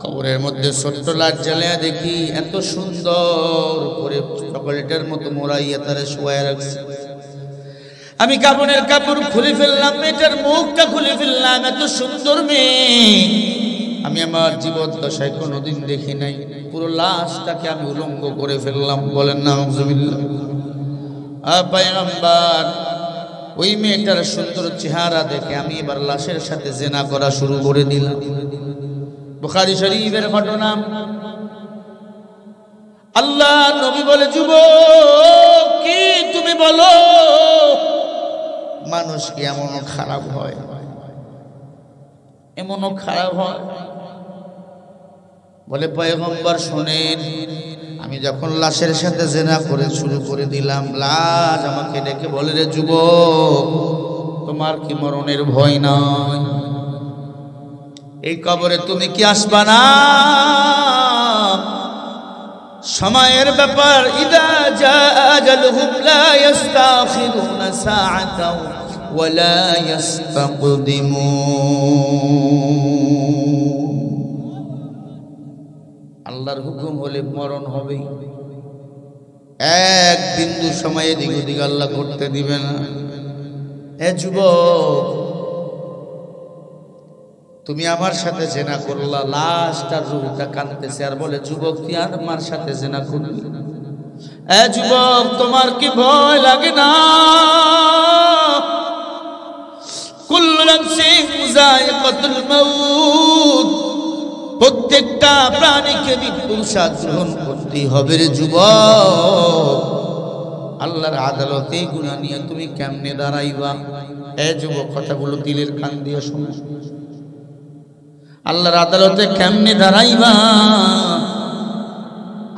কবরের মধ্যে ছোট্ট লাইট জ্বালিয়ে দেখি এত সুন্দর করে চকলেটের মতো মোড়াইয়া তারা শোয়া রাখছে। আমি কাপড়ের কাপড় খুলে ফেললাম, মেয়েটার মুখটা খুলে ফেললাম। এত সুন্দর মেয়ে আমি আমার জীবদ্দশায় কোনোদিন দেখি নাই। পুরো লাশটাকে আমি উলঙ্গ করে ফেললাম। বলেন না আউযুবিল্লাহ। পয়গম্বর, ওই মেয়েটার সুন্দর চেহারা দেখে আমি এবার লাশের সাথে জিনা করা শুরু করে দিলাম। বুখারী শরীফের ঘটনা। আল্লাহ নবী বলে, যুবক, কি তুমি বলো, মানুষ কি এমনও খারাপ হয়? এমনও খারাপ হয়? বলে, পয়গম্বর শোনেন, আমি যখন লাশের সাথে জিনা করে শুরু করে দিলাম, লাশ আমাকে ডেকে বলে, রে যুবক, তোমার কি মরণের ভয় নাই? এই কবরে তুমি কি আসবা না? সময়ের ব্যাপার। ইদা জা আজালুহুম লা ইস্তাখিরুনা সাআতাও ওয়া লা ইস্তাকদিমুন। আল্লাহর হুকুম হলে মরণ হবে। এক বিন্দু সময় এদিক ওদিক আল্লাহ করতে দিবে না। এ যুবক, তুমি আমার সাথে জিনা করলা। লাশটার রূহটা কাঁদতেছে আর বলে, যুবক, তুই আর আমার সাথে জিনা করলি? এ যুবক, তোমার কি ভয় লাগে না? কুল্লু নাফসিন যায়িকাতুল মাউত, প্রত্যেকটা প্রাণীকে মৃত্যুর স্বাদ গ্রহণ করতেই হবে রে যুবক। আল্লাহর আদালতে গুনাহ নিয়ে তুমি কেমনে দাঁড়াইবা? এ যুবক, কথাগুলো দিলের কান দিয়ে শোনো। আল্লাহর আদালতে কেমনে দাঁড়াইবা?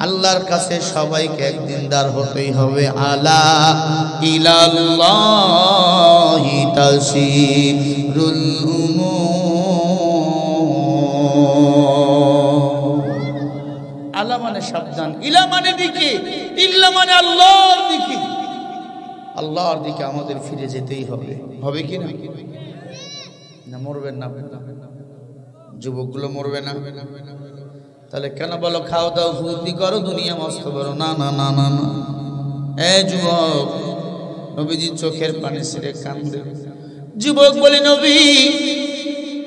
আল্লাহর কাছে সবাইকে একদিন দাঁড় হতেই হবে। আলা ইলাল্লাহি তাসিরুল উমুর। আলা মানে সাবধান, ইলা মানে দিকে, ইল্লা মানে আল্লাহর দিকে। আল্লাহর দিকে আমাদের ফিরে যেতেই হবে। হবে কি না? না মরবেন না? যুবকগুলো মরবে না? তাহলে কেন বলো খাও দাও ফুর্তি করো দুনিয়া মস্ত বড়? না না না না না। এ যুবক, নবীজি চোখের পানি ছেড়ে কান্দে। যুবক বলে, নবী,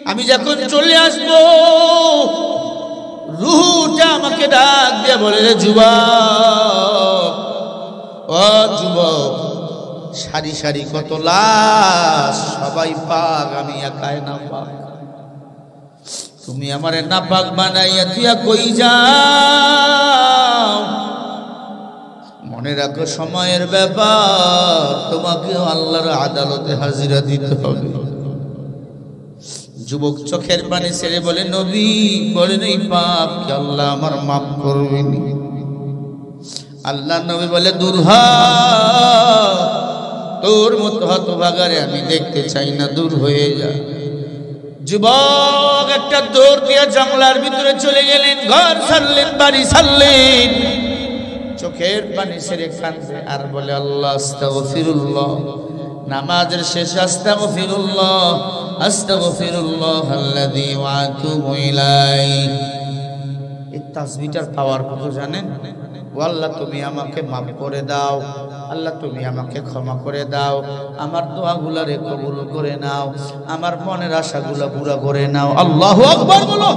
আমি যখন চলে আসবো, রূহটা আমাকে ডাক দিয়ে বলে, রে যুবক, ও যুবক, সারি সারি কত লাশ, সবাই পাক, আমি একাই না পাক। তুমি আমারে নাপাক বানাইয়া তুই কই যাও? মনে রাখো, সময়ের ব্যাপার, তোমাকে আল্লাহর আদালতে হাজিরা দিতে হবে। যুবক চোখের পানি ছেড়ে বলে, নবী বলেন, এই পাপ কি আল্লাহ আমার মাফ করবেন? আল্লাহ নবী বলে, দূর হ, তোর মতো হতভাগারে আমি দেখতে চাই না, দূর হয়ে যা। যুবক একটা দৌড় দিয়ে জঙ্গলার ভিতরে চলে গেলেন, ঘর ছাড়লেন, বাড়ি ছাড়লেন, চোখের পানি ছেড়ে কাঁদছে আর বলে, আল্লাহ আস্তাগফিরুল্লাহ। নামাজের শেষে আস্তাগফিরুল্লাহ, আস্তাগফিরুল্লাহ আল্লাযী ওয়া আতুবু ইলাইহি। এই তাসবিহটার পাওয়ার কত জানেন? ও আল্লাহ, তুমি আমাকে মাফ করে দাও, আল্লাহ তুমি আমাকে ক্ষমা করে দাও, আমার দোয়াগুলারে কবুল করে নাও, আমার মনের আশাগুলা পুরা করে নাও। আল্লাহু আকবার বলো।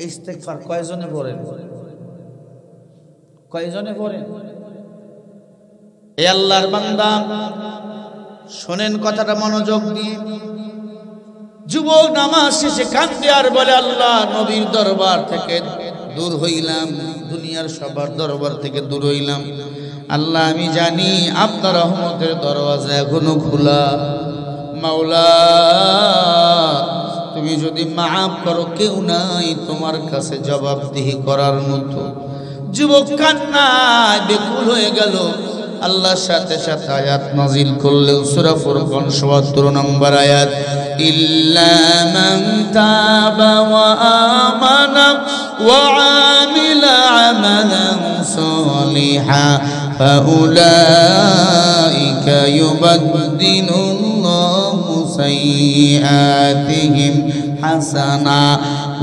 ইস্তেগফার কয়জনে পড়েন? কয়জনে পড়েন? এ আল্লাহর বান্দা, শোনেন কথাটা মনোযোগ দিয়ে। যুবক নামাজ শেষে কাঁদে আর বলে, আল্লাহ, নবীর দরবার থেকে দূর হইলাম, দুনিয়ার সবার দরবার থেকে দূর হইলাম, আল্লাহ আমি জানি আপনার রহমতের দরওয়াজা এখনো খোলা। মাওলা তুমি যদি মাফ করো, কেউ নাই তোমার কাছে জবাবদিহি করার মতো। যুবক কান্নায় বেকুল হয়ে গেল। আল্লাহর সাথে সাথে আয়াত নাজিল করলেও সূরা ফুরকান ৭৭ নম্বর আয়াত, ইল্লা মান তাবা ওয়া আমানা ওয়া আমিলা আমালান সালিহা ফাউলাইকা ইউবাদদিলুল্লাহু সাইয়্যাতিহিম হাসানা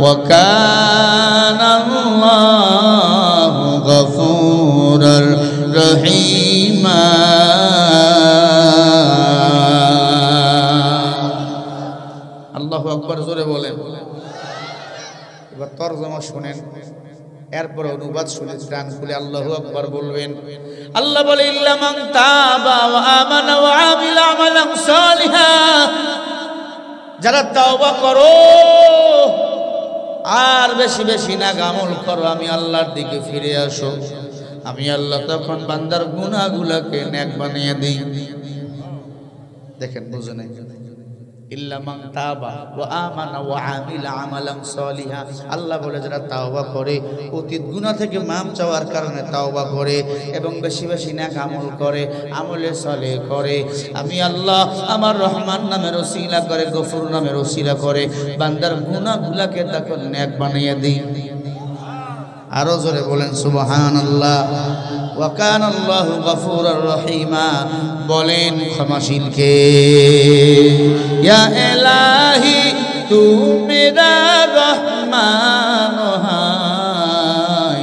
ওয়া কানা আল্লাহু গফুরার রহিমা। আল্লাহু আকবার জোরে বলেন। এবার তরজমা শুনেন, এরপর অনুবাদ শুনে কান খুলে আল্লাহু আকবার বলবেন। আল্লাহ বলে, ইল্লা মান তাবা ওয়া আমানা ওয়া আমিলা আমালান সালিহা, যারা তাওবা করো আর বেশি বেশি নেক আমল করো, আমি আল্লাহর দিকে ফিরে আসো, আমি আল্লাহ তখন বান্দার গুনাহগুলোকে নেক বানিয়ে দিই। দেখেন বুঝে নাই, ইল্লা মান তাবা ওয়া আমানা ওয়া আমিলা আমালান সালিহা, আল্লাহ বলে যারা তাওবা করে, অতীত গুনাহ থেকে মাফ চাওয়ার কারণে তাওবা করে এবং বেশি বেশি নেক আমল করে, আমলে সালেহ করে, আমি আল্লাহ আমার রহমান নামের ওসিলা করে, গফুর নামের ওসিলা করে বান্দার গুনাহগুলোকে তখন নেক বানিয়ে দিই। আরো জোরে বলেন সুবহানাল্লাহ। ওয়া কানা আল্লাহু গফুরার রহিমা, বলেন ক্ষমাশীল কে? ইয়া ইলাহি তু মেরা রহমান হায়,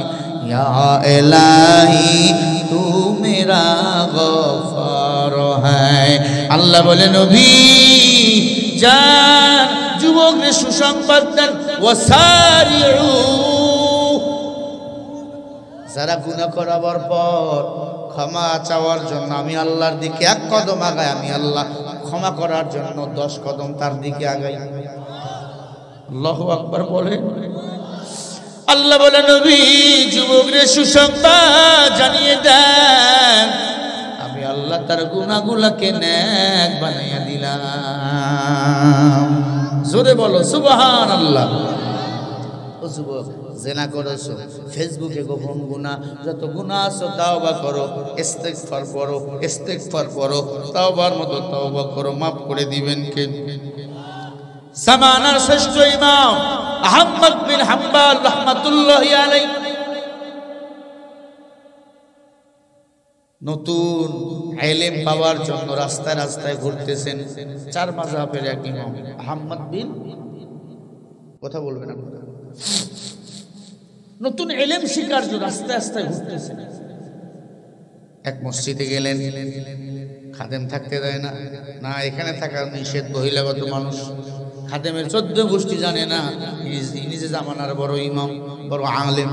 ইয়া ইলাহি তু মেরা গফার হায়। আল্লাহ বলে, নবী যান যুবকরে সুসংবাদ দেন, ওয়াসারিউ, যারা গুনাহ করার পর ক্ষমা চাওয়ার জন্য আমি আল্লাহর দিকে এক কদম আগাই, আমি আল্লাহ ক্ষমা করার জন্য 10 কদম তার দিকে আগাই। আল্লাহু আকবার বলে। আল্লাহ বলে, নবী যুবকরে সুসংবাদ জানিয়ে দেন, আমি আল্লাহ তার গুনাহগুলোকে নেক বানাইয়া দিলাম। জোরে বলো সুবহানাল্লাহ। ও যুবক, জেনা করেছো, ফেসবুকে গোপন গুনাহ, যত গুনাহ আছে তাওবা করো, ইস্তিগফার করো, ইস্তিগফার করো, তাওবার মতো তাওবা করো, মাফ করে দিবেন কে? জামানার শ্রেষ্ঠ ইমাম আহমদ বিন হাম্বল রাহমাতুল্লাহি আলাইহি নতুন ইলম পাওয়ার জন্য রাস্তায় রাস্তায় ঘুরতেছেন। 4 মাযহাবের এক ইমাম আহমদ বিন, কথা বলবেন আপনারা, নতুন ইলম শিখার জন্য রাস্তায় রাস্তায় ঘুরতেছেন। এক মসজিদে গেলেন, খাদেম থাকতে দেয় না, না এখানে থাকার নিষেধ, বহিরাগত মানুষ, খাদেমের 14 গোষ্ঠী জানে না, নিজে জামানার বড় ইমাম, বড় আলেম।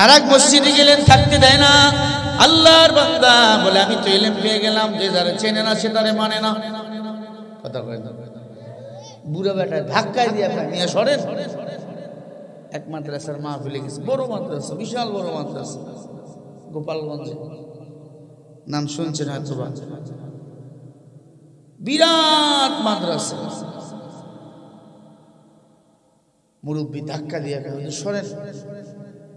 আর এক মসজিদে গেলেন, থাকতে দেয় না, আল্লাহর বান্দা বলে, আমি তো ইলম পেয়ে গেলাম, যে যারা চেনে না সে তারে মানে না। কথা কয় না, বুড়া বেটা ধাক্কায় দিয়ে নিয়ে সরেন। এক মাদ্রাসার মাহফিলে গেছে, বড় মাদ্রাসা, বিশাল বড় মাদ্রাসা, গোপালগঞ্জে, নাম শুনছেন হয়তো বা, বিরাট মাদ্রাসা। মুরব্বী ধাক্কা দিয়ে সরেন,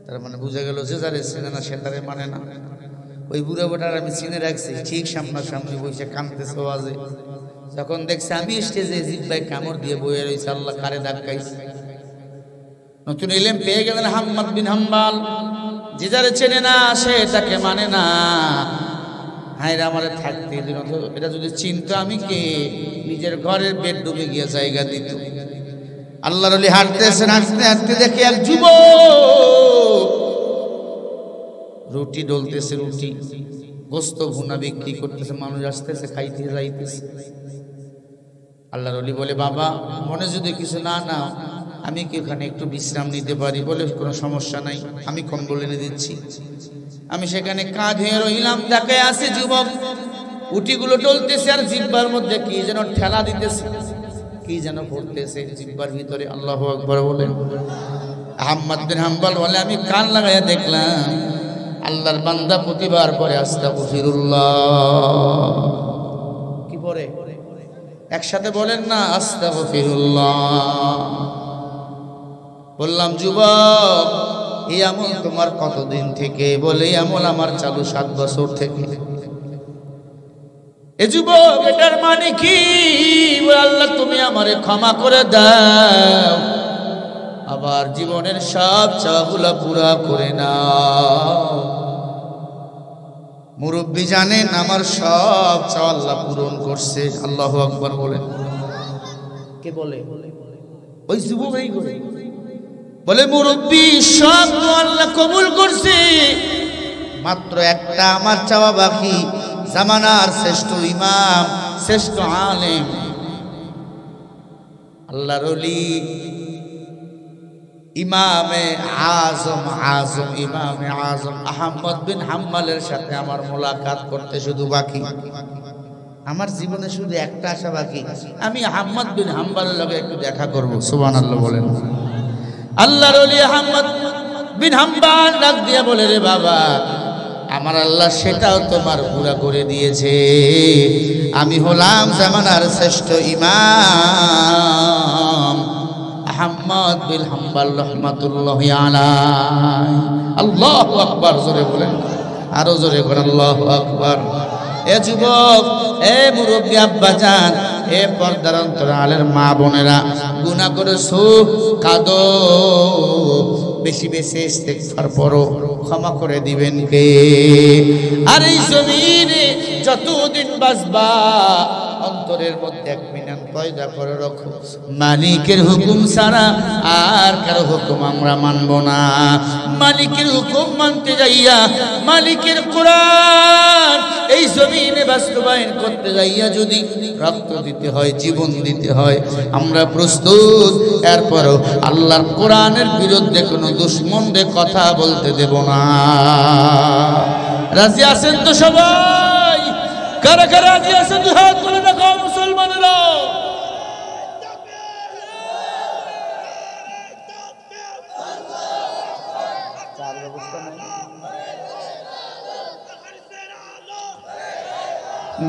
তার মানে বুঝা গেল যে যারে চিনে না সে তারে মানে না। ওই বুড়া বেটার আমি চিনে রাখছি, ঠিক সামনাসামনি বসে কাঁদতেছে ওয়াজে। যখন দেখছে আমি স্টেজে জিব্বায় কামড় দিয়ে বয়ে রয়েছে, আল্লাহ কারে ধাক্কাইছে। নতুন ইলম পেয়ে গেলেন আহমদ বিন হাম্বল, যে যারে চেনে না সে তাকে মানে না। হায় রে আমারে থাকতে দিন, এটা যদি চিনতো আমি কে, নিজের ঘরের বেডরুমে গিয়ে জায়গা দিত। আল্লাহর ওলি হাঁটতেছেন, হাঁটতে হাঁটতে দেখে এক যুবক রুটি ডলতেছে, রুটি গোস্ত ভুনা বিক্রি করতেছে, মানুষ আসতেছে, খাইতে যাইতেছে। আল্লাহর ওলি বলে, বাবা মনে যদি কিছু না নাও, আমি কি ওখানে একটু বিশ্রাম নিতে পারি? বলে, কোনো সমস্যা নাই, আমি কম্বল এনে দিচ্ছি। আমি সেখানে কাঁধে রইলাম, দেখে আছে যুবক উটিগুলো টলতেছে আর জিব্বার মধ্যে কি যেন ঠেলা দিতেছে, কি যেন পড়তেছে জিব্বার ভিতরে। আল্লাহু আকবার বলেন। আহমদ বিন হাম্বল বলে, আমি কান লাগাইয়া দেখলাম আল্লাহর বান্দা প্রতিবার পরে আস্তাগফিরুল্লাহ। কি পরে? একসাথে বলেন না, আস্তাগফিরুল্লাহ। বললাম যুবক, এই আমল তোমার কতদিন থেকে? বলে এই আমল আমার চালু 7 বছর থেকে। এ যুবক, এটার মানে কি? আল্লাহ তুমি আমারে ক্ষমা করে দাও, আবার জীবনের সব চাওয়াগুলা পুরা করে নাও। মুরব্বী জানেন আমার সব চাওয়া আল্লাহ পূরণ করছে। আল্লাহু আকবার বলেন। কে বলে? ওই যুবক এই করে বলে, মুরব্বী সব তো আল্লাহ কবুল করছে, মাত্র একটা আমার চাওয়া বাকি। জামানার শ্রেষ্ঠ ইমাম, শ্রেষ্ঠ আলেম, আল্লাহর ওলি, ইমামে আজম আহমদ বিন হাম্বলের সাথে আমার মোলাকাত করতে শুধু বাকি। আমার জীবনে শুধু একটা আশা বাকি, আমি আহমদ বিন হাম্বলের লগে একটু দেখা করব। সুবহানাল্লাহ বলেন। আল্লাহর ওলি আহমদ বিন হাম্বল ডাক দিয়ে বলে, রে বাবা, আমার আল্লাহ সেটাও তোমার পুরা করে দিয়েছে। আমি হলাম জামানার শ্রেষ্ঠ ইমাম আহমদ বিন হাম্বল রাহমাতুল্লাহি আলাইহি। আল্লাহু আকবার, জোরে বলেন, আরো জোরে বলেন আল্লাহু আকবার। এ যুবক, এ মুরব্বী আব্বাজান, এ পর্দার অন্তরালের মা বোনেরা, গুনাহ করেছো, কাঁদো, বেশি বেশি ইস্তেগফার পড়ো, ক্ষমা করে দিবেন কে? আর এই জমিনে যতদিন বাঁচবা অন্তরের মধ্যে এক মিনান পয়দা করে রাখো, মালিকের হুকুম ছাড়া আর কারো হুকুম আমরা মানব না। মালিকের হুকুম মানতে যাইয়া, মালিকের কোরআন এই জমিনে বাস্তবায়ন করতে যাইয়া যদি রক্ত দিতে হয়, জীবন দিতে হয়, আমরা প্রস্তুত। এরপরও আল্লাহর কোরআনের বিরুদ্ধে কোনো দুশমনদের কথা বলতে দেব না। রাজি আছেন তো সবাই? কারা কারা রাজি আছেন? হাত তুলে দেখাও মুসলমানেরা।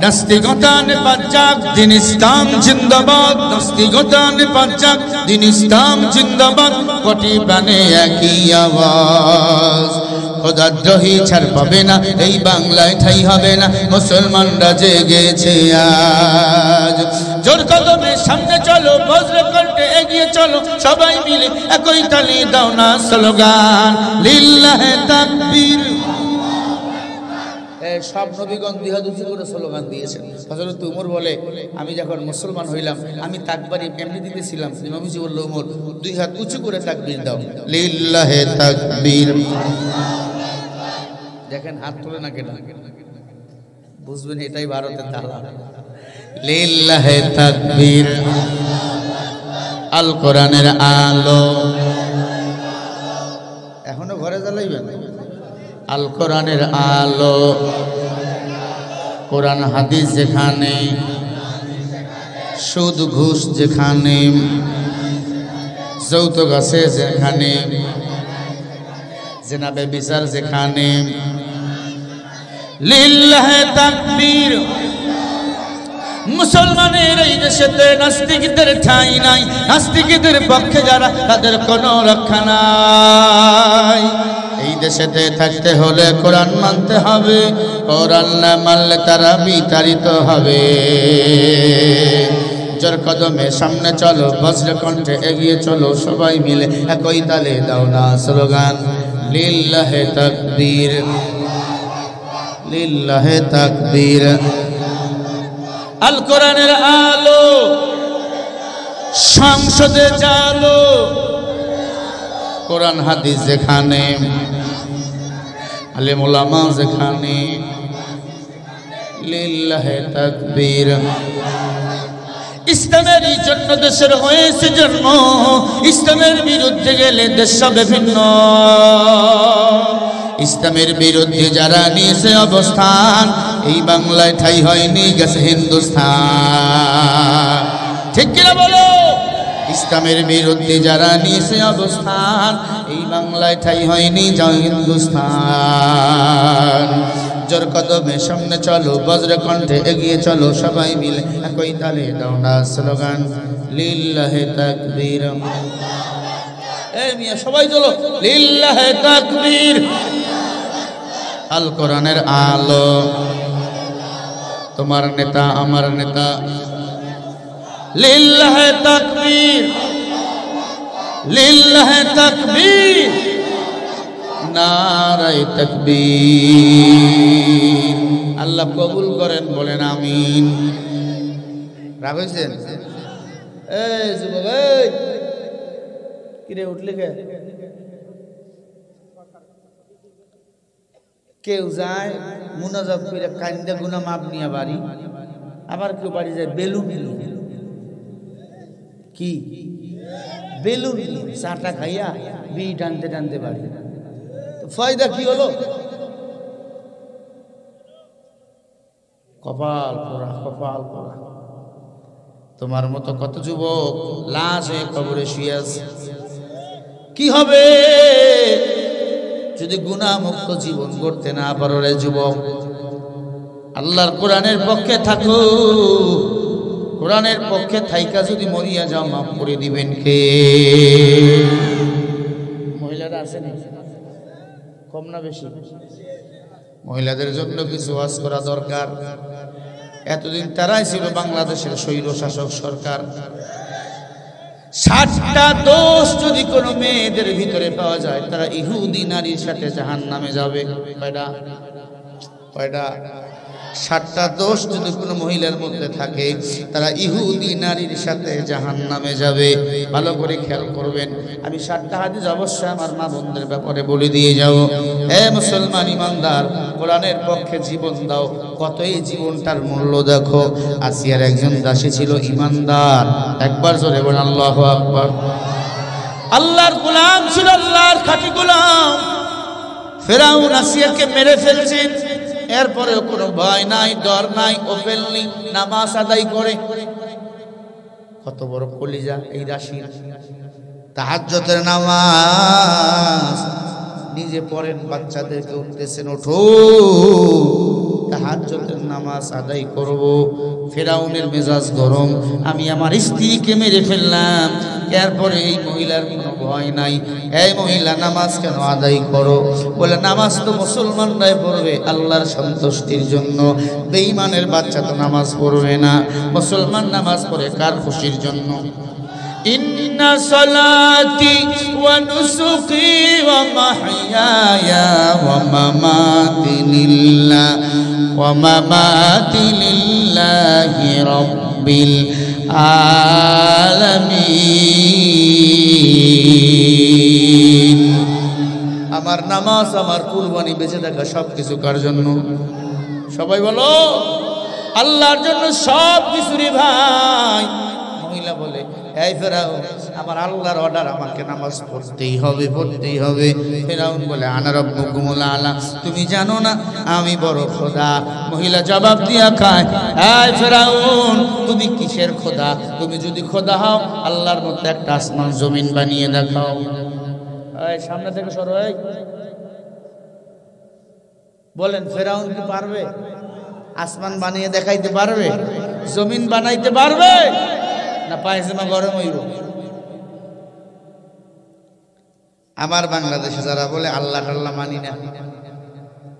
নাস্তিকতানে পাঞ্জাব দিন ইসলাম জিন্দাবাদ, নাস্তিকতানে পাঞ্জাব দিন ইসলাম জিন্দাবাদ, কোটি বানে একই আওয়াজ। খোদাদ্রোহী ছাড় পাবে না, এই বাংলায় ঠাই হবে না, মুসলমানরা জেগেছে আজ। জোর কদমে সামনে চলো, বজ্র কণ্ঠে এগিয়ে চলো, সবাই মিলে একই তালি দাও না স্লোগান, লিল্লাহে তাকবীর। সব নবীগণ 2 হাত উঁচু করে স্লোগান দিয়েছেন। হযরত উমর বলে, আমি যখন মুসলমান হইলাম আমি তাকবীর এমনি দিতেছিলাম, নবীজি বলল, উমর 2 হাত উঁচু করে তাকবীর দাও, লিল্লাহে তাকবীর। দেখেন হাত তোলে না কেন, বুঝবেন এটাই ভারতের তালা। লিল্লাহে তাকবীর। আল কোরআনের আলো। এখনো ঘরে জ্বালাইবেন? আল কোরআনের আলো, কোরআন হাদিস যেখানে, সুদ ঘুষ যেখানে, যৌতুক আছে যেখানে, জেনাবে বিচার যেখানে, লিল্লাহে তাকবীর। মুসলমানের এই দেশেতে নাস্তিকদের ঠাঁই নাই, নাস্তিকদের পক্ষে যারা তাদের কোনো রক্ষা নাই। এই দেশেতে থাকতে হলে কোরআন মানতে হবে, কোরআন না মানলে তারা বিতাড়িত হবে। জোর কদমে সামনে চলো, বজ্র কণ্ঠে এগিয়ে চলো, সবাই মিলে একই তালে দাও না স্লোগান, লিল্লাহে তাকবীর, লিল্লাহে তাকবীর। আল কোরআনের আলো, সংসদে জালো, কোরআন হাদিস যেখানে, আলেম ওলামা যেখানে, লিল্লাহে তাকবীর। ইসলামের জন্য দেশের হয়েছে জন্ম, ইসলামের বিরুদ্ধে গেলে দেশ হবে ভিন্ন। ইসলামের বিরুদ্ধে যারা নিয়েছে অবস্থান, এই বাংলায় ঠাই হয়নি, গেছে হিন্দুস্তান। ঠিক কিনা বলো? ইসলামের বিরুদ্ধে যারা নিয়েছে অবস্থান, এই বাংলায় ঠাই হয়নি জয় হিন্দুস্তান। জোর কদমে সামনে চলো, বজ্র কণ্ঠে এগিয়ে চলো, সবাই মিলে একই তালে দাও না স্লোগান লিল্লাহে তাকবীর। এই মিয়া সবাই চলো, লিল্লাহে তাকবীর। আল কোরআনের আলো, তোমার নেতা আমার নেতা, লিল্লাহে তাকবীর, লিল্লাহে তাকবীর, নারায়ে তাকবীর। আল্লাহ কবুল করেন, বলেন আমিন। রাগ হইছেন? এই যুবক, এই কিরে উঠলি কে? কেউ যায় মুনাজাত করে কান্দা গুনা মাপ নিয়ে বাড়ি, আবার কেউ বাড়ি যায় বেলুন নিয়ে। কি বেলুন নিয়ে চাটা খাইয়া বিড়ি টানতে টানতে বাড়ি। ফায়দা কি হলো? কপাল পোড়া, কপাল পোড়া। তোমার মতো কত যুবক লাশ হয়ে কবরে শুয়ে আছে। কি হবে যদি গুনাহমুক্ত জীবন গড়তে না পারো রে যুবক? আল্লাহর কোরআনের পক্ষে থাকো, কোরআনের পক্ষে থাইকা যদি মরিয়া যাও মাফ করে দিবেন কে? মহিলারা আছে না? কম না বেশি? মহিলাদের জন্য কিছু ওয়াজ করা দরকার। এতদিন তারাই ছিল বাংলাদেশের স্বৈর শাসক সরকার। 60টা দোষ যদি কোনো মেয়েদের ভিতরে পাওয়া যায়, তারা ইহুদি নারীর সাথে জাহান্নামে যাবে। কয়টা? কয়টা? 60টা দোষ যদি কোনো মহিলার মধ্যে থাকে, তারা ইহুদি নারীর সাথে জাহান্নামে যাবে। ভালো করে খেয়াল করবেন। আমি 60টা হাদিস অবশ্যই আমার মা বোনদের ব্যাপারে বলে দিয়ে যাব। হে মুসলমান ইমানদার, কোরআনের পক্ষে জীবন দাও। কত এই জীবনটার মূল্য দেখো। আসিয়ার একজন দাসী ছিল ইমানদার। একবার জোরে বলেন আল্লাহু আকবার। আল্লাহর গোলাম ছিল, আল্লাহর খাঁটি গোলাম। ফেরাউন আসিয়াকে মেরে ফেলছেন, এরপরেও কোনো ভয় নাই, ডর নাই, ওপেনলি নামাজ আদায় করে। কত বড় কলিজা এই দাসীর! তাহাজ্জুদের নামাজ নিজে পড়েন, বাচ্চাদেরকে উঠতেছেন, ওঠো তাহাজ্জুদের নামাজ আদায় করব। ফেরাউনের মেজাজ গরম, আমি আমার স্ত্রীকে মেরে ফেললাম, এরপরে এই মহিলার কোনো ভয় নাই। এই মহিলা নামাজ কেন আদায় করো? বলে নামাজ তো মুসলমানরাই পড়বে আল্লাহর সন্তুষ্টির জন্য। বেঈমানের বাচ্চা তো নামাজ পড়বে না। মুসলমান নামাজ পড়ে কার খুশির জন্য? ইন্না সালাতি ওয়া নুসুকি ওয়া মাহইয়ায়া ওয়া মামাতি লিল্লাহি রাব্বিল আলামিন। আমার নামাজ, আমার কুরবানি, বেঁচে থাকা সবকিছু কার জন্য? সবাই বলো, আল্লাহর জন্য সব কিছু রে ভাই। মহিলা বলে, এই ফেরাউন, আমার আল্লাহর অর্ডার, আমাকে নামাজ পড়তেই হবে, পড়তেই হবে। ফেরাউন বলে, আনা রব্বুকুমুল আলা, তুমি জানো না আমি বড় খোদা? মহিলা জবাব দিয়া খায়, এই ফেরাউন, তুমি কিসের খোদা? তুমি যদি খোদা হও, আল্লাহর মতো একটা আসমান জমিন বানিয়ে দেখাও। এই সামনে থেকে সরো। এই বলেন, ফেরাউন কি পারবে? আসমান বানিয়ে দেখাইতে পারবে? জমিন বানাইতে পারবে না? পায়জামা গরম হইব। আমার বাংলাদেশে যারা বলে আল্লাহ টাল্লাহ মানি না,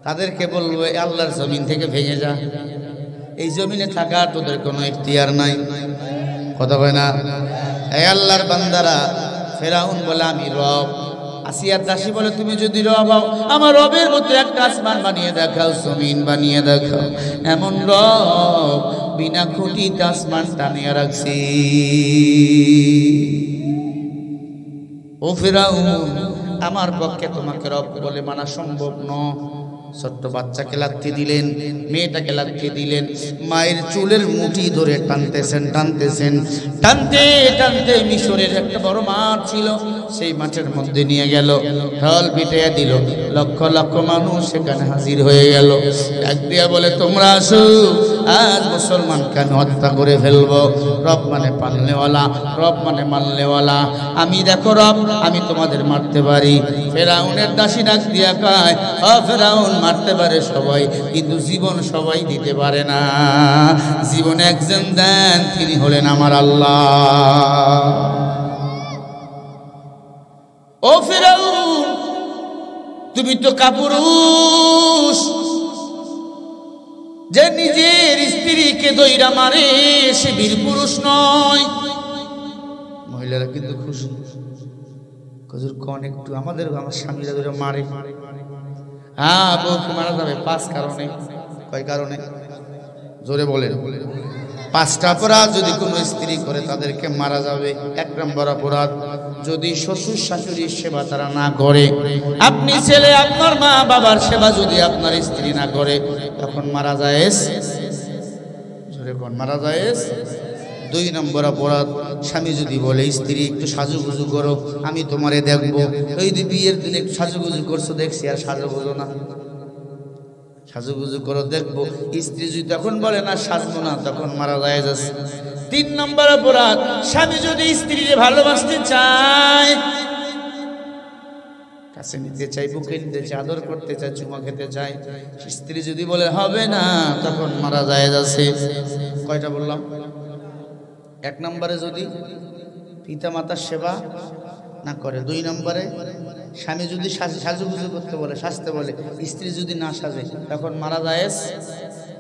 তাদেরকে বলবো আল্লাহর জমিন থেকে ভেঙে যা। এই জমিনে থাকার তোদের কোনো ইখতিয়ার নাই। কথা কয় না? এই আল্লাহর বান্দারা, ফেরাউন বলে আমি রব। আসিয়ার দাসী বলে, তুমি যদি রব হও, আমার রবের মতো একটা আসমান বানিয়ে দেখাও, জমিন বানিয়ে দেখাও। এমন রব বিনা খুঁটিতে আসমান টানিয়ে রাখছি। ও ফেরাউন, আমার পক্ষে তোমাকে রব বলে মানা সম্ভব নয়। ছোট্ট বাচ্চাকে লাথি দিলেন, মেয়েটাকে লাথি দিলেন, মায়ের চুলের মুঠি ধরে টানতেছেন, টানতেছেন, টানতে টানতে মিশরের একটা বড় মাঠ ছিল, সেই মাঠের মধ্যে নিয়ে গেল, ঢল পিটিয়ে দিল। লক্ষ লক্ষ মানুষ সেখানে হাজির হয়ে গেল। এক দিয়া বলে, তোমরা আসো, আজ মুসলমানকে আমি হত্যা করে ফেলবো। রব মানে পালনেওয়ালা, রব মানে মাননেওয়ালা। আমি দেখো রব, আমি তোমাদের মারতে পারি। ফেরাউনের দাসী ডাক দিয়া কয়, ফেরাউন মারতে পারে সবাই, কিন্তু জীবন সবাই দিতে পারে না। জীবন একজন দেন, তিনি হলেন আমার আল্লাহ। ও ফেরাউন, তুমি তো কাপুরুষ, যে নিজের স্ত্রীকে দইরা মারে সে বীর পুরুষ নয়। মহিলারা কিন্তু খুশি, হুজুর কোন একটু আমাদের আমার স্বামীরা ধরে মারে। হ্যাঁ, বউকে মারা যাবে 5 কারণে। কয় কারণে? জোরে বলেন। 5টা অপরাধ যদি কোনো স্ত্রী করে তাদেরকে মারা যাবে। 1 নম্বর অপরাধ, যদি শ্বশুর শাশুড়ির সেবা তারা না করে। আপনি ছেলে, আপনার মা বাবার সেবা যদি আপনার স্ত্রী না করে, তখন মারা যায়। জোরে কোন মারা যায়। 2 নম্বর অপরাধ, স্বামী যদি বলে স্ত্রী একটু সাজুগুজু করো, আমি তোমারে দেখবো। ওই বিয়ের দিন একটু সাজুগুজু করছো দেখছি, আর সাজুগুজু না, সাজুগুজু করো দেখবো। স্ত্রী যদি তখন বলে না সাজবো না, তখন মারা যায় যাচ্ছে। 3 নম্বর অপরাধ, স্বামী যদি স্ত্রীকে ভালোবাসতে চায়, কাছে নিতে চাই, বুকে নিতে চাই, আদর করতে চাই, চুমা খেতে চাই, স্ত্রী যদি বলে হবে না, তখন মারা যায় যাচ্ছে। কয়টা বললাম? 1 নম্বরে যদি পিতা মাতার সেবা না করে। 2 নম্বরে স্বামী যদি সাজুগুজু করতে বলে, সাজতে বলে, স্ত্রী যদি না সাজে, তখন মারা যায়।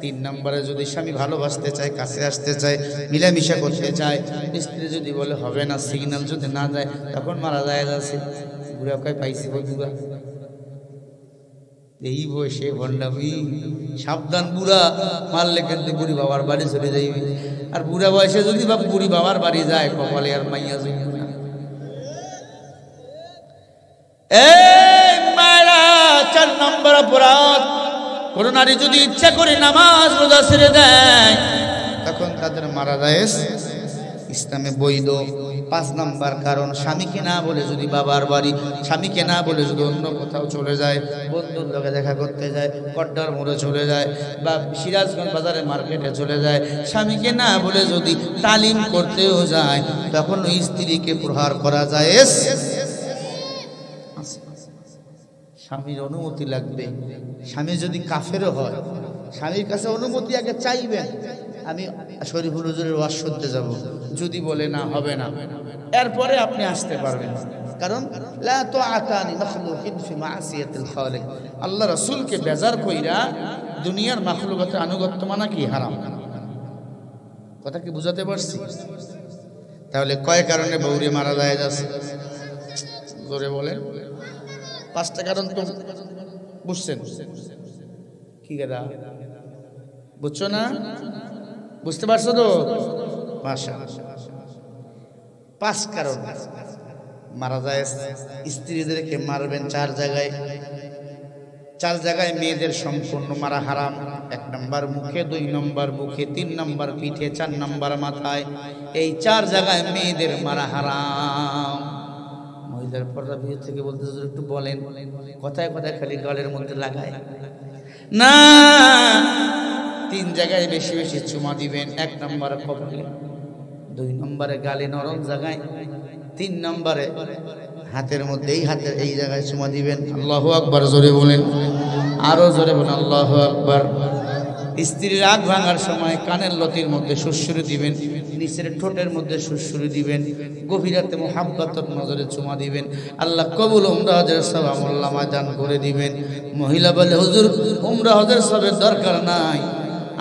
3 নম্বরে যদি স্বামী ভালোবাসতে চায়, কাছে আসতে চায়, মিলামিশা করতে চায়, স্ত্রী যদি বলে হবে না, সিগন্যাল যদি না যায়, তখন মারা যায় যাচ্ছে। বুড়া কয় পাইছি বুড়া, এই বয়সে ভণ্ডামি, সাবধান বুড়া, মারলে কিন্তু বুড়ি বাবার বাড়ি চলে যাইবে। আর বুড়া বয়সে যদি বুড়ি বাবার বাড়ি যায়, কপালে আর মাইয়া যাইবে না। এই মায়েরা, 4 নম্বর অপরাধ, কোন নারী যদি ইচ্ছা করে নামাজ রোজা ছেড়ে দেয়, তখন তাদের মারা যায়। ইসলামে বৈধ। 5 নম্বর কারণ, স্বামীকে না বলে যদি বাবার বাড়ি, স্বামীকে না বলে যদি অন্য কোথাও চলে যায়, বন্ধুর লোকে দেখা করতে যায়, কড্ডার মোড়ে চলে যায়, বা সিরাজগঞ্জ বাজারে মার্কেটে চলে যায়, স্বামীকে না বলে যদি তালিম করতেও যায়, তখন ওই স্ত্রীকে প্রহার করা যায়। স্বামীর অনুমতি লাগবে। স্বামী যদি কাফেরও হয়, স্বামীর কাছে অনুমতি আগে চাইবেন। আমি শরীফুল হুজুরের ওয়াজ শুনতে যাব, যদি বলে না হবে না, এরপরে আপনি আসতে পারবেন। কারণ লা তাআতা লি মাখলুকিন ফি মাসিয়াতিল খালিক, আল্লাহ রাসূলকে বেজার কইরা দুনিয়ার মাখলুকাতে আনুগত্য মানা কি হারাম। কথা কি বুঝাতে পারছি? তাহলে কয় কারণে বউরে মারা যায় যাচ্ছে? জোরে বলেন। 5টা কারণ তো বুঝছেন? কি গেদা বুঝছো না? বুঝতে পারছো তো? মাশাআল্লাহ। 5 কারণ মারা যায়। স্ত্রীদেরকে মারবেন 4 জায়গায়। 4 জায়গায় মেয়েদের সম্পূর্ণ মারা হারাম। 1 নম্বর মুখে, 2 নম্বর মুখে, 3 নম্বর পিঠে, 4 নম্বর মাথায়। এই 4 জায়গায় মেয়েদের মারা হারাম। মহিলার পর্দা বিয়ে থেকে বলতে একটু বলেন, কথায় কথায় খালি গালের মধ্যে লাগায় না। 3 জায়গায় বেশি বেশি চুমা দিবেন। 1 নম্বরে কপালে, 2 নম্বরে গালে নরম জায়গায়, 3 নম্বরে হাতের মধ্যে, এই হাতের এই জায়গায় চুমা দিবেন। আল্লাহু আকবার জোরে বলেন, আরো জোরে বলেন আল্লাহু আকবার। স্ত্রীর রাগ ভাঙার সময় কানের লতির মধ্যে সুরসুরি দিবেন, নিচের ঠোঁটের মধ্যে সুরসুরি দিবেন, গভীর রাতে মুহাব্বতের নজরে চুমা দিবেন। আল্লাহ কবুল উমরা হজের সওয়াব আমুল্লাহ দান করে দিবেন। মহিলা বলে, হুজুর উমরা হজের সওয়াবের দরকার নাই,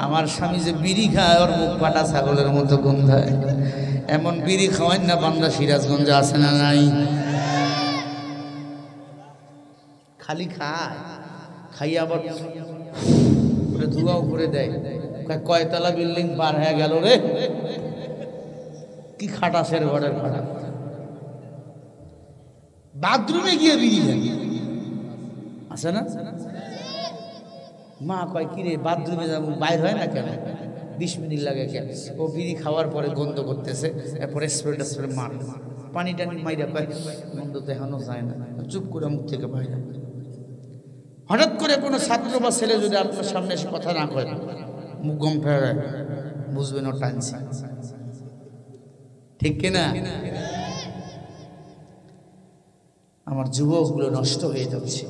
আমার স্বামী যে বিড়ি খায়, ওর মুখ ফাটা ছাগলের মতো গন্ধায়। এমন বিড়ি খাওয়াই না বান্দা সিরাজগঞ্জে আছে না নাই? খালি খায়, খাইয়া আবার ধোঁয়াও করে দেয়। কয়তলা বিল্ডিং পার হয়ে গেল রে, কি খাটাসের ঘরের খাটা। বাথরুমে গিয়ে বিড়ি খায়, আছে না? মা কয়, কি রে বাথরুমে যাবো, বাইর হয় না কেন? 20 মিনিট লাগে কেন? ও বিড়ি খাওয়ার পরে গন্ধ করতেছে, এরপরে স্প্রে স্প্রে মার, পানি টানি মাইরা কয় গন্ধ তো এখনো যায় না, চুপ করে মুখ থেকে বাইরে। হঠাৎ করে কোনো ছাত্র বা ছেলে যদি আপনার সামনে এসে কথা না কয়, মুখ গম ফেরা বুঝবেন ও টানছি, ঠিক কিনা? আমার যুবকগুলো নষ্ট হয়ে যাচ্ছে।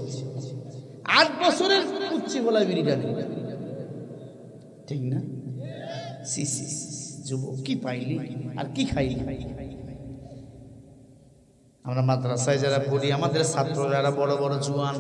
8 বছরের কুচ্ছি বলা বিড়িটা নেই, ঠিক না? যুবক কি পাইলি আর কি খাইলি? আমরা মাদ্রাসায় যারা পড়ি, আমাদের ছাত্ররা বড় বড় জুয়ান,